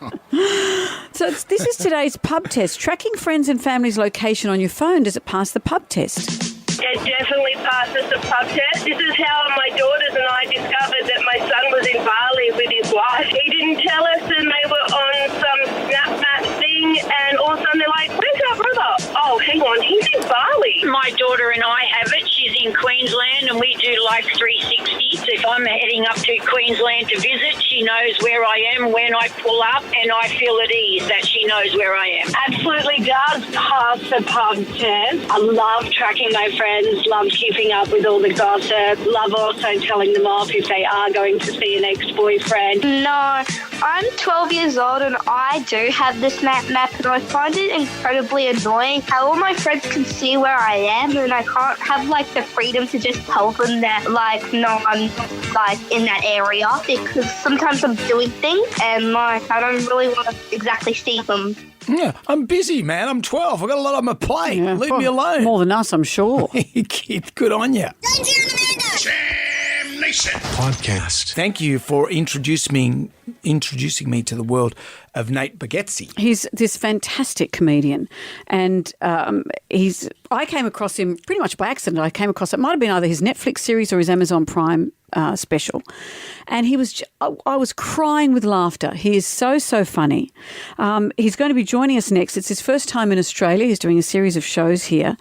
So this is today's pub test. Tracking friends and family's location on your phone, does it pass the pub test? It definitely passes the pub test. This is how my daughters and I discovered that my son was in Bali with his wife. He didn't tell us, and they were on some Snap Map thing, and all of a sudden they're like, where's our brother? Oh, hang on, he's in Bali. My daughter and I have it. She's in Queensland, and we do like 360. So if I'm heading up to Queensland to visit, she knows where I am when I pull up, and I feel at ease that she knows where I am. Absolutely does pass the pub test. I love tracking my friends, love keeping up with all the gossip, love also telling them off if they are going to see an ex-boyfriend. No, I'm 12 years old and I do have this map and I find it incredibly annoying how all my friends can see where I am and I can't have like the freedom to just tell them that like no, I'm like in that area because sometimes I'm doing things and like I don't really want to exactly see them. Yeah, I'm busy, man. I'm 12. I've got a lot on my plate. Leave me alone. More than us, I'm sure. Kid, good on you. Jam Nation. Podcast. Thank you for introducing me to the world of Nate Bargatze. He's this fantastic comedian, and I came across him pretty much by accident. I came across it might have been either his Netflix series or his Amazon Prime special, and I was crying with laughter. He is so funny. He's going to be joining us next. It's his first time in Australia. He's doing a series of shows here.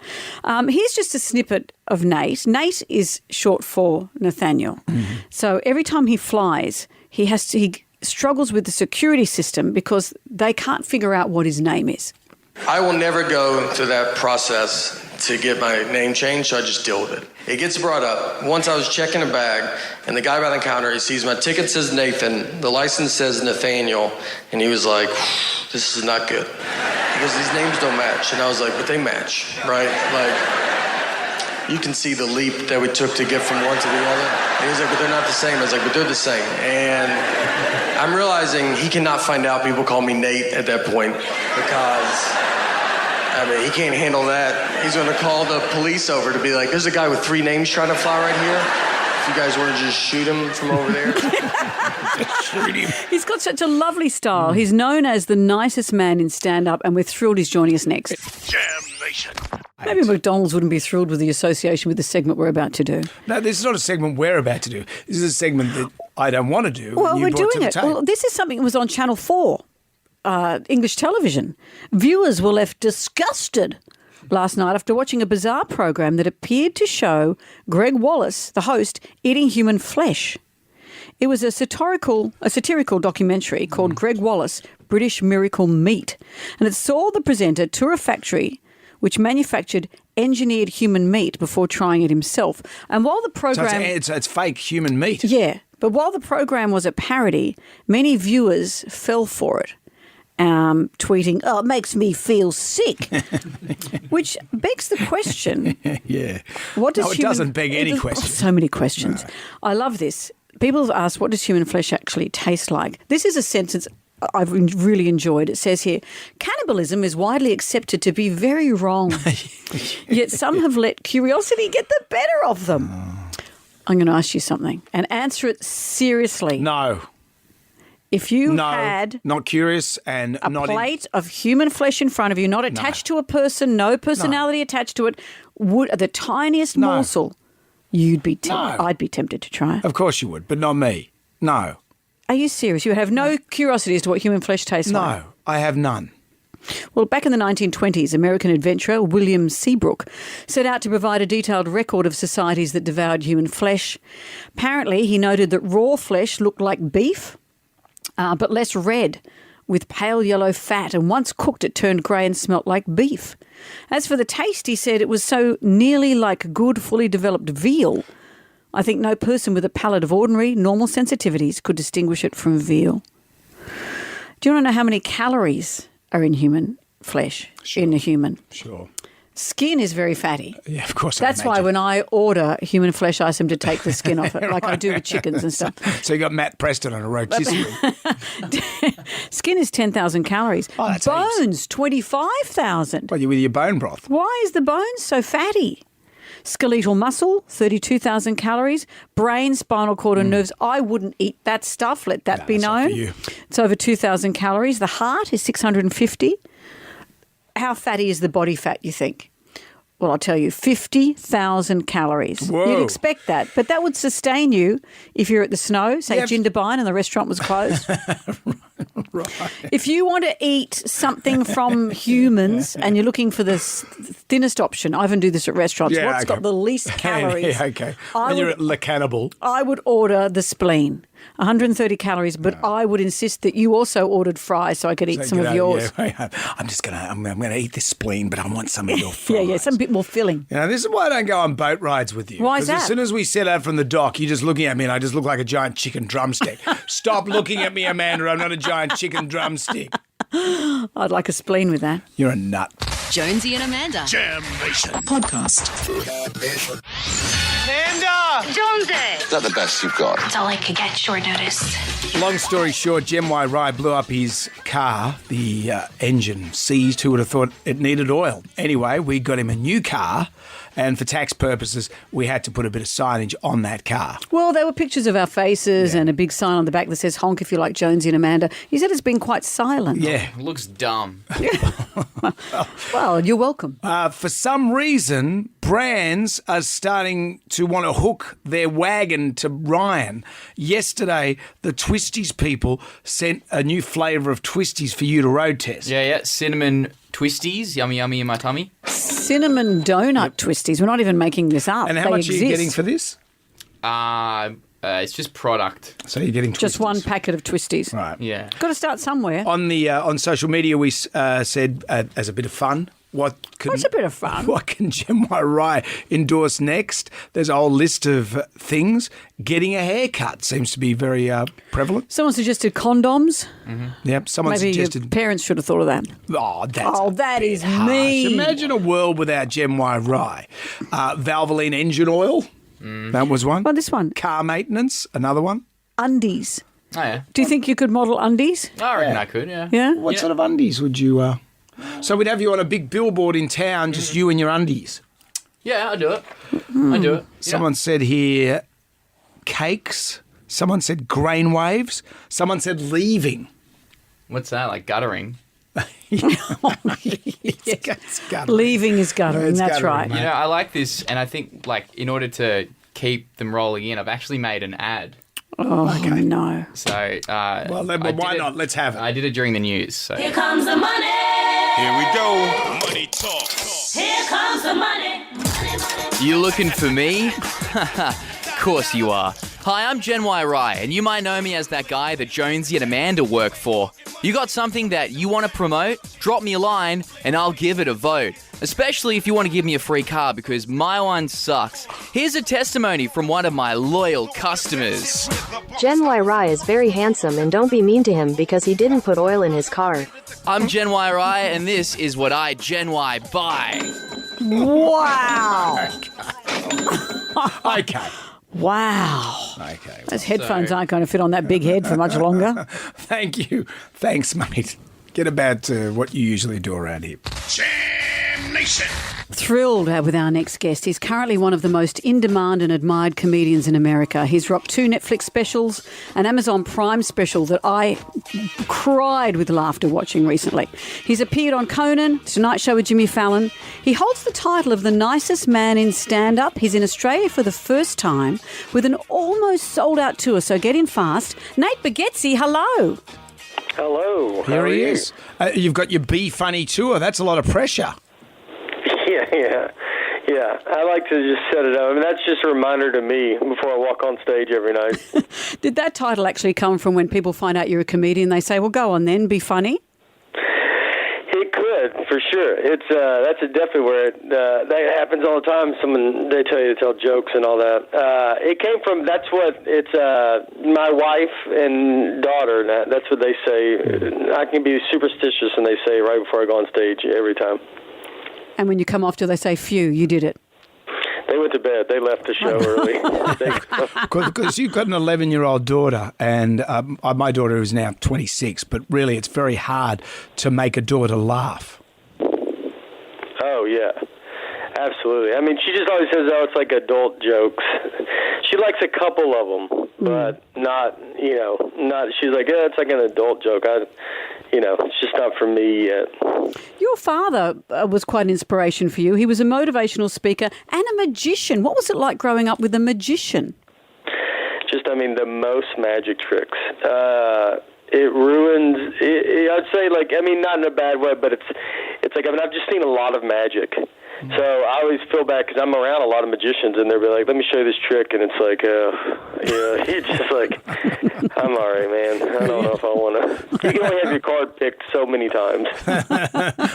Here's just a snippet of Nate. Nate is short for Nathaniel. Mm-hmm. So every time he flies, he struggles with the security system because they can't figure out what his name is. I will never go through that process to get my name changed, so I just deal with it. It gets brought up. Once I was checking a bag, and the guy by the counter, he sees my ticket says Nathan, the license says Nathaniel, and he was like, this is not good. Because these names don't match. And I was like, but they match, right? Like, you can see the leap that we took to get from one to the other. And he was like, but they're not the same. I was like, but they're the same. And I'm realizing he cannot find out people call me Nate at that point because I mean, he can't handle that. He's going to call the police over to be like, there's a guy with 3 names trying to fly right here. If you guys want to just shoot him from over there. Shoot him. He's got such a lovely style. He's known as the nicest man in stand-up, and we're thrilled he's joining us next. Jam Nation. Maybe McDonald's wouldn't be thrilled with the association with the segment we're about to do. No, this is not a segment we're about to do. This is a segment that I don't want to do. Well, and you we're brought to doing the it. table. Well, this is something that was on Channel 4, English television. Viewers were left disgusted last night after watching a bizarre program that appeared to show Greg Wallace, the host, eating human flesh. It was a satirical documentary called Greg Wallace, British Miracle Meat, and it saw the presenter tour a factory which manufactured engineered human meat before trying it himself. And while the program... So it's fake human meat. Yeah, but while the program was a parody, many viewers fell for it, tweeting, "Oh, it makes me feel sick," which begs the question. Yeah. What does it doesn't beg any questions. So many questions. No. I love this. People have asked, what does human flesh actually taste like? This is a sentence I've really enjoyed. It says here, cannibalism is widely accepted to be very wrong, yet some have let curiosity get the better of them. I'm going to ask you something and answer it seriously. No. If you had not curious and a not plate of human flesh in front of you, not attached to a person, no personality attached to it, would the tiniest morsel, you'd be I'd be tempted to try it. Of course you would, but not me. No. Are you serious? You would have no curiosity as to what human flesh tastes like? No, I have none. Well, back in the 1920s, American adventurer William Seabrook set out to provide a detailed record of societies that devoured human flesh. Apparently, he noted that raw flesh looked like beef, but less red, with pale yellow fat, and once cooked it turned grey and smelt like beef. As for the taste, he said it was so nearly like good, fully developed veal. I think no person with a palate of ordinary, normal sensitivities could distinguish it from veal. Do you want to know how many calories are in human flesh, in a human? Sure. Skin is very fatty. Yeah, of course. That's why when I order human flesh, I ask them to take the skin off it, like I do with chickens and stuff. So you got Matt Preston on a rotisserie. Skin is 10,000 calories. Oh, that's Bones, 25,000. Well, you're with your bone broth. Why is the bone so fatty? Skeletal muscle, 32,000 calories. Brain, spinal cord and nerves. I wouldn't eat that stuff. Let that be known. For you. It's over 2,000 calories. The heart is 650. How fatty is the body fat, you think? Well, I'll tell you, 50,000 calories. Whoa. You'd expect that, but that would sustain you if you're at the Snow, say Jindabyne, and the restaurant was closed. Right. If you want to eat something from humans and you're looking for the thinnest option, I even do this at restaurants. Yeah, What's got the least calories? Yeah, okay. When you're at Le Cannibal. I would order the spleen, 130 calories, but I would insist that you also ordered fries so I could eat some of yours. Yeah, I'm gonna eat this spleen, but I want some of your fries. Yeah, some bit more filling. You know, this is why I don't go on boat rides with you. Why is 'Cause that? As soon as we set out from the dock, you're just looking at me and I just look like a giant chicken drumstick. Stop looking at me, Amanda. I'm not a giant chicken drumstick. I'd like a spleen with that. You're a nut. Jonesy and Amanda. Jam Nation. Podcast. Amanda! Jonesy! Is that the best you've got? That's all I could get short notice. Long story short, Jem Y. Rye blew up his car. The engine seized. Who would have thought it needed oil? Anyway, we got him a new car, and for tax purposes, we had to put a bit of signage on that car. Well, there were pictures of our faces and a big sign on the back that says honk if you like Jonesy and Amanda. You said it's been quite silent. Yeah. It looks dumb. Well, you're welcome. For some reason, brands are starting to want to hook their wagon to Ryan. Yesterday, the Twisties people sent a new flavour of Twisties for you to road test. Yeah. Cinnamon twisties. Yummy, yummy in my tummy. Cinnamon donut twisties. We're not even making this up. And how much are you getting for this? It's just product. So you're getting Twisties. Just one packet of twisties. Right. Yeah. Got to start somewhere. On social media, we said as a bit of fun, What's a bit of fun? What can Jem Y. Rye endorse next? There's a whole list of things. Getting a haircut seems to be very prevalent. Someone suggested condoms. Mm-hmm. Yep. Someone Maybe suggested. your parents should have thought of that. That is harsh. mean. Imagine a world without Jem Y. Rye. Valvoline engine oil. That was one. Oh, this one. Car maintenance. Another one. Undies. Oh, yeah. Do you think you could model undies? I reckon I could, yeah. Yeah? What sort of undies would you So we'd have you on a big billboard in town, just you and your undies. Yeah, I'll do it. I do it. Someone said here, cakes. Someone said grain waves. Someone said leaving. What's that, like guttering? It's guttering. Leaving is guttering, It's that's guttering, right. mate. You know, I like this, and I think, like, in order to keep them rolling in, I've actually made an ad. Oh, no. So, Well, then, why not? Let's have it. I did it during the news. So. Here comes the money. Here we go. Money talk. Here comes the money. You looking for me? Of course you are. Hi, I'm Gen Y Rye, and you might know me as that guy that Jonesy and Amanda work for. You got something that you want to promote? Drop me a line, and I'll give it a vote. Especially if you want to give me a free car, because my one sucks. Here's a testimony from one of my loyal customers. Gen Y Rye is very handsome, and don't be mean to him because he didn't put oil in his car. I'm Gen Y Rye, and this is what I Gen Y buy. Wow. Okay. Wow. Okay. Those headphones aren't going to fit on that big head for much longer. Thank you. Thanks, mate. Get about to what you usually do around here. Jam Nation. Thrilled with our next guest. He's currently one of the most in-demand and admired comedians in America. He's rocked 2 Netflix specials, an Amazon Prime special that I cried with laughter watching recently. He's appeared on Conan, Tonight Show with Jimmy Fallon. He holds the title of the nicest man in stand-up. He's in Australia for the first time with an almost sold-out tour, so get in fast. Nate Bargatze, hello. Hello. Here he is. You've got your Be Funny tour. That's a lot of pressure. Yeah. I like to just set it up. I mean, that's just a reminder to me before I walk on stage every night. Did that title actually come from when people find out you're a comedian? They say, well, go on then, be funny? It could, for sure. It's that's definitely where that happens all the time. They tell you to tell jokes and all that. It came from, it's my wife and daughter. That's what they say. I can be superstitious, and they say right before I go on stage every time. And when you come off, do they say, phew, you did it? They went to bed. They left the show early. Because you've got an 11-year-old daughter, and my daughter is now 26, but really it's very hard to make a daughter laugh. Oh, yeah. Absolutely. I mean, she just always says, oh, it's like adult jokes. She likes a couple of them, but not, she's like, yeah, it's like an adult joke. It's just not for me yet. Your father was quite an inspiration for you. He was a motivational speaker and a magician. What was it like growing up with a magician? The most magic tricks. It ruins, I'd say, not in a bad way, but it's like, I've just seen a lot of magic. So I always feel bad because I'm around a lot of magicians, and they'll be like, let me show you this trick, and it's like, he's just like, I'm all right, man. I don't know if I want to. You can only have your card picked so many times.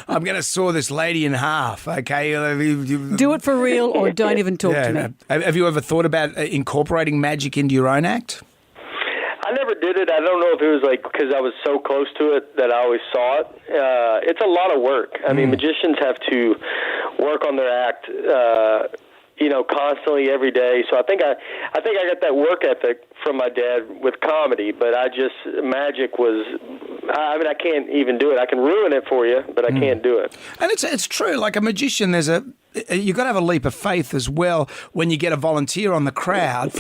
I'm going to saw this lady in half, okay? Do it for real or don't even talk to me. Have you ever thought about incorporating magic into your own act? I never did it. I don't know if it was because I was so close to it that I always saw it. It's a lot of work. I mean, magicians have to work on their act, constantly every day. So I think I got that work ethic from my dad with comedy, but magic was, I can't even do it. I can ruin it for you, but I can't do it. And it's true. Like a magician, you've got to have a leap of faith as well. When you get a volunteer from the crowd,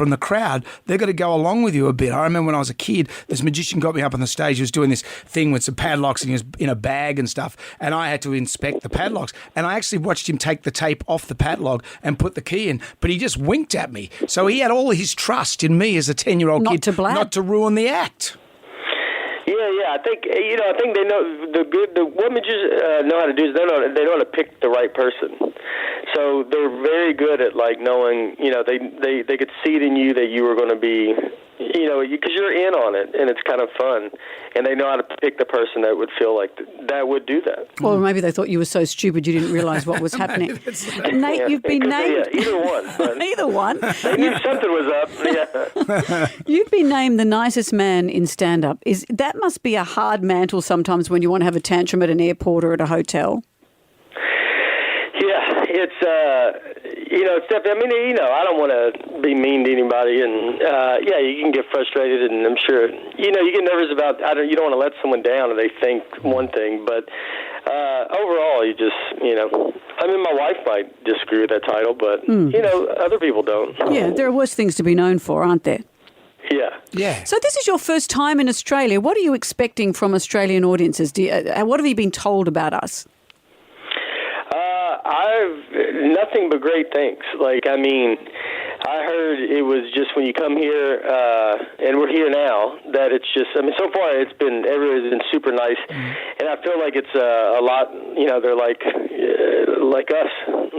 they've got to go along with you a bit. I remember when I was a kid, this magician got me up on the stage. He was doing this thing with some padlocks, and he was in a bag and stuff, and I had to inspect the padlocks. And I actually watched him take the tape off the padlock and put the key in, but he just winked at me. So he had all his trust in me as a 10-year-old kid not to ruin the act. Yeah. I think they know what magicians know how to do is they know how to pick the right person. So they're very good at knowing. They could see it in you that you were going to be. Because you're in on it, and it's kind of fun. And they know how to pick the person that would feel like that would do that. Or maybe they thought you were so stupid you didn't realise what was happening. Nate, you've been named... either one. Either one. They knew something was up. Yeah. You've been named the nicest man in stand-up. That must be a hard mantle sometimes when you want to have a tantrum at an airport or at a hotel. Yeah, it's definitely, I don't want to be mean to anybody, and you can get frustrated, and I'm sure, you get nervous about, you don't want to let someone down, or they think one thing, but overall, I mean, my wife might disagree with that title, but, other people don't. Yeah, there are worse things to be known for, aren't there? Yeah. Yeah. So this is your first time in Australia. What are you expecting from Australian audiences? What have you been told about us? Nothing but great things. I heard it was just when you come here, and we're here now, that it's just, so far everybody's been super nice, and I feel like it's a lot, they're like us.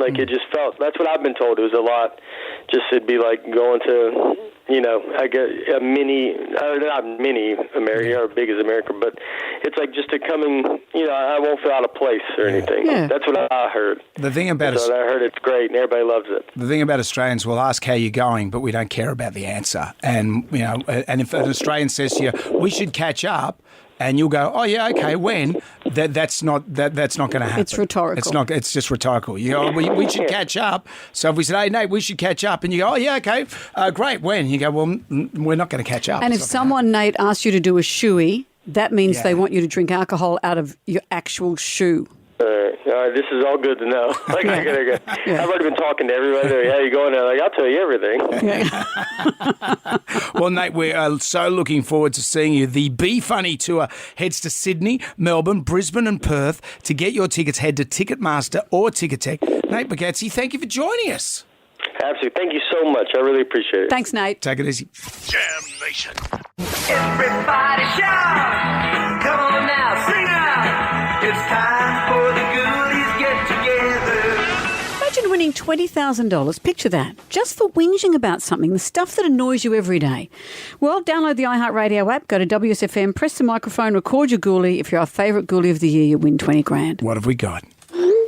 It just felt, that's what I've been told. It was a lot, it'd be like going to, I guess not mini America or big as America, but it's like just I won't feel out of place or anything. Yeah. That's what I heard. The thing about I heard it's great and everybody loves it. The thing about Australians, we'll ask how you're going, but we don't care about the answer. And and if an Australian says to you, "We should catch up," and you'll go, "Oh yeah, okay, when?" That's not going to happen. It's rhetorical. It's just rhetorical. You go, we should catch up. So if we say, "Hey, Nate, we should catch up," and you go, "Oh yeah, okay, great, when?" You go, "Well, we're not going to catch up." And if someone, Nate, asks you to do a shoey, that means they want you to drink alcohol out of your actual shoe. This is all good to know. I've already been talking to everybody. How you going? I'll tell you everything. Well, Nate, we are so looking forward to seeing you. The Be Funny Tour heads to Sydney, Melbourne, Brisbane and Perth. To get your tickets, head to Ticketmaster or Ticketek. Nate Bargatze, thank you for joining us. Absolutely. Thank you so much. I really appreciate it. Thanks, Nate. Take it easy. Jam Nation. Everybody shout! Come on now, sing out! It's time for the Ghoulies get together. Imagine winning $20,000. Picture that. Just for whinging about something, the stuff that annoys you every day. Well, download the iHeartRadio app, go to WSFM, press the microphone, record your ghoulie. If you're our favourite ghoulie of the year, you win 20 grand. What have we got?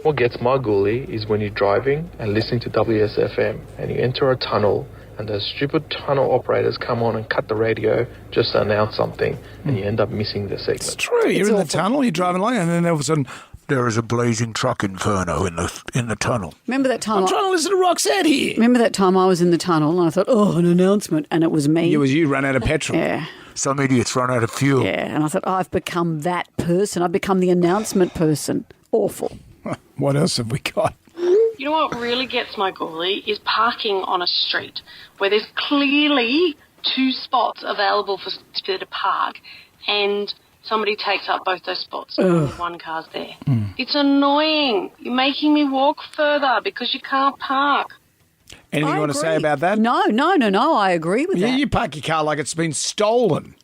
What gets my ghoulie is when you're driving and listening to WSFM and you enter a tunnel and those stupid tunnel operators come on and cut the radio just to announce something and you end up missing the segment. It's true. You're in the tunnel, you're driving along, and then all of a sudden, there is a blazing truck inferno in the tunnel. Remember that time? I'm trying to listen to Roxette here. Remember that time I was in the tunnel and I thought, an announcement, and it was me. It was you run out of petrol. Yeah. Some idiots run out of fuel. Yeah, and I thought, I've become that person. I've become the announcement person. Awful. What else have we got? You know what really gets my ghoulie is parking on a street where there's clearly two spots available for to park and somebody takes up both those spots and only one car's there. It's annoying. You're making me walk further because you can't park. Anything you want to say about that? No. I agree with that. You park your car like it's been stolen.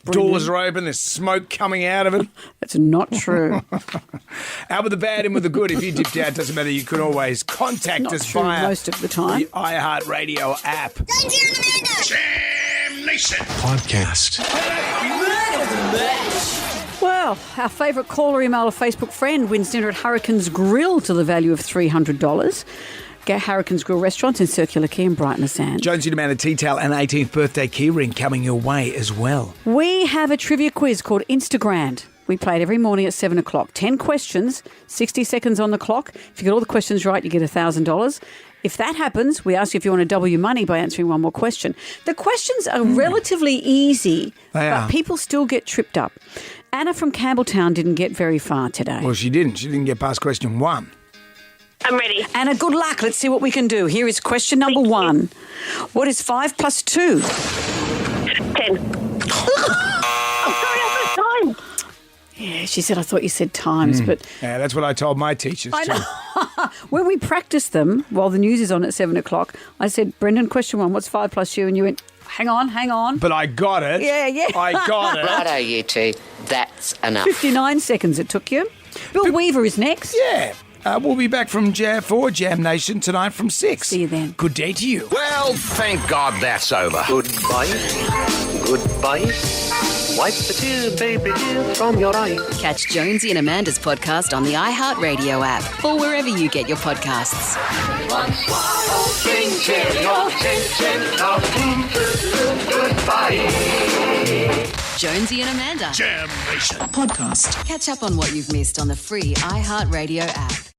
Brilliant. Doors are open, there's smoke coming out of it. That's not true. Out with the bad, in with the good. If you dipped out, doesn't matter. You can always contact Not us true via most of the time. the iHeartRadio app. Jam Nation. Podcast. Well, our favourite caller, email, or Facebook friend wins dinner at Hurricane's Grill to the value of $300. Get Hurricane's Grill restaurants in Circular Quay and Brighton Sands. Jonesy demanded tea towel and 18th birthday key ring coming your way as well. We have a trivia quiz called Instagram. We play it every morning at 7 o'clock. 10 questions, 60 seconds on the clock. If you get all the questions right, you get $1,000. If that happens, we ask you if you want to double your money by answering one more question. The questions are relatively easy, but people still get tripped up. Anna from Campbelltown didn't get very far today. Well, she didn't. She didn't get past question 1. I'm ready. Anna, good luck. Let's see what we can do. Here is question number 1. What is 5 plus 2? 10. I'm sorry, I got time. Yeah, she said, I thought you said times, but... Yeah, that's what I told my teachers I too. know. When we practiced them, while the news is on at 7 o'clock, I said, Brendan, question 1, what's 5 plus you? And you went, hang on. But I got it. Yeah. I got it. Righto, you two. That's enough. 59 seconds it took you. Bill Weaver is next. Yeah. We'll be back from Jam Nation tonight from 6. See you then. Good day to you. Well, thank God that's over. Goodbye. Wipe the tears, baby dear, from your eyes. Catch Jonesy and Amanda's podcast on the iHeartRadio app or wherever you get your podcasts. Goodbye. Jonesy and Amanda. Jam Nation. Podcast. Catch up on what you've missed on the free iHeartRadio app.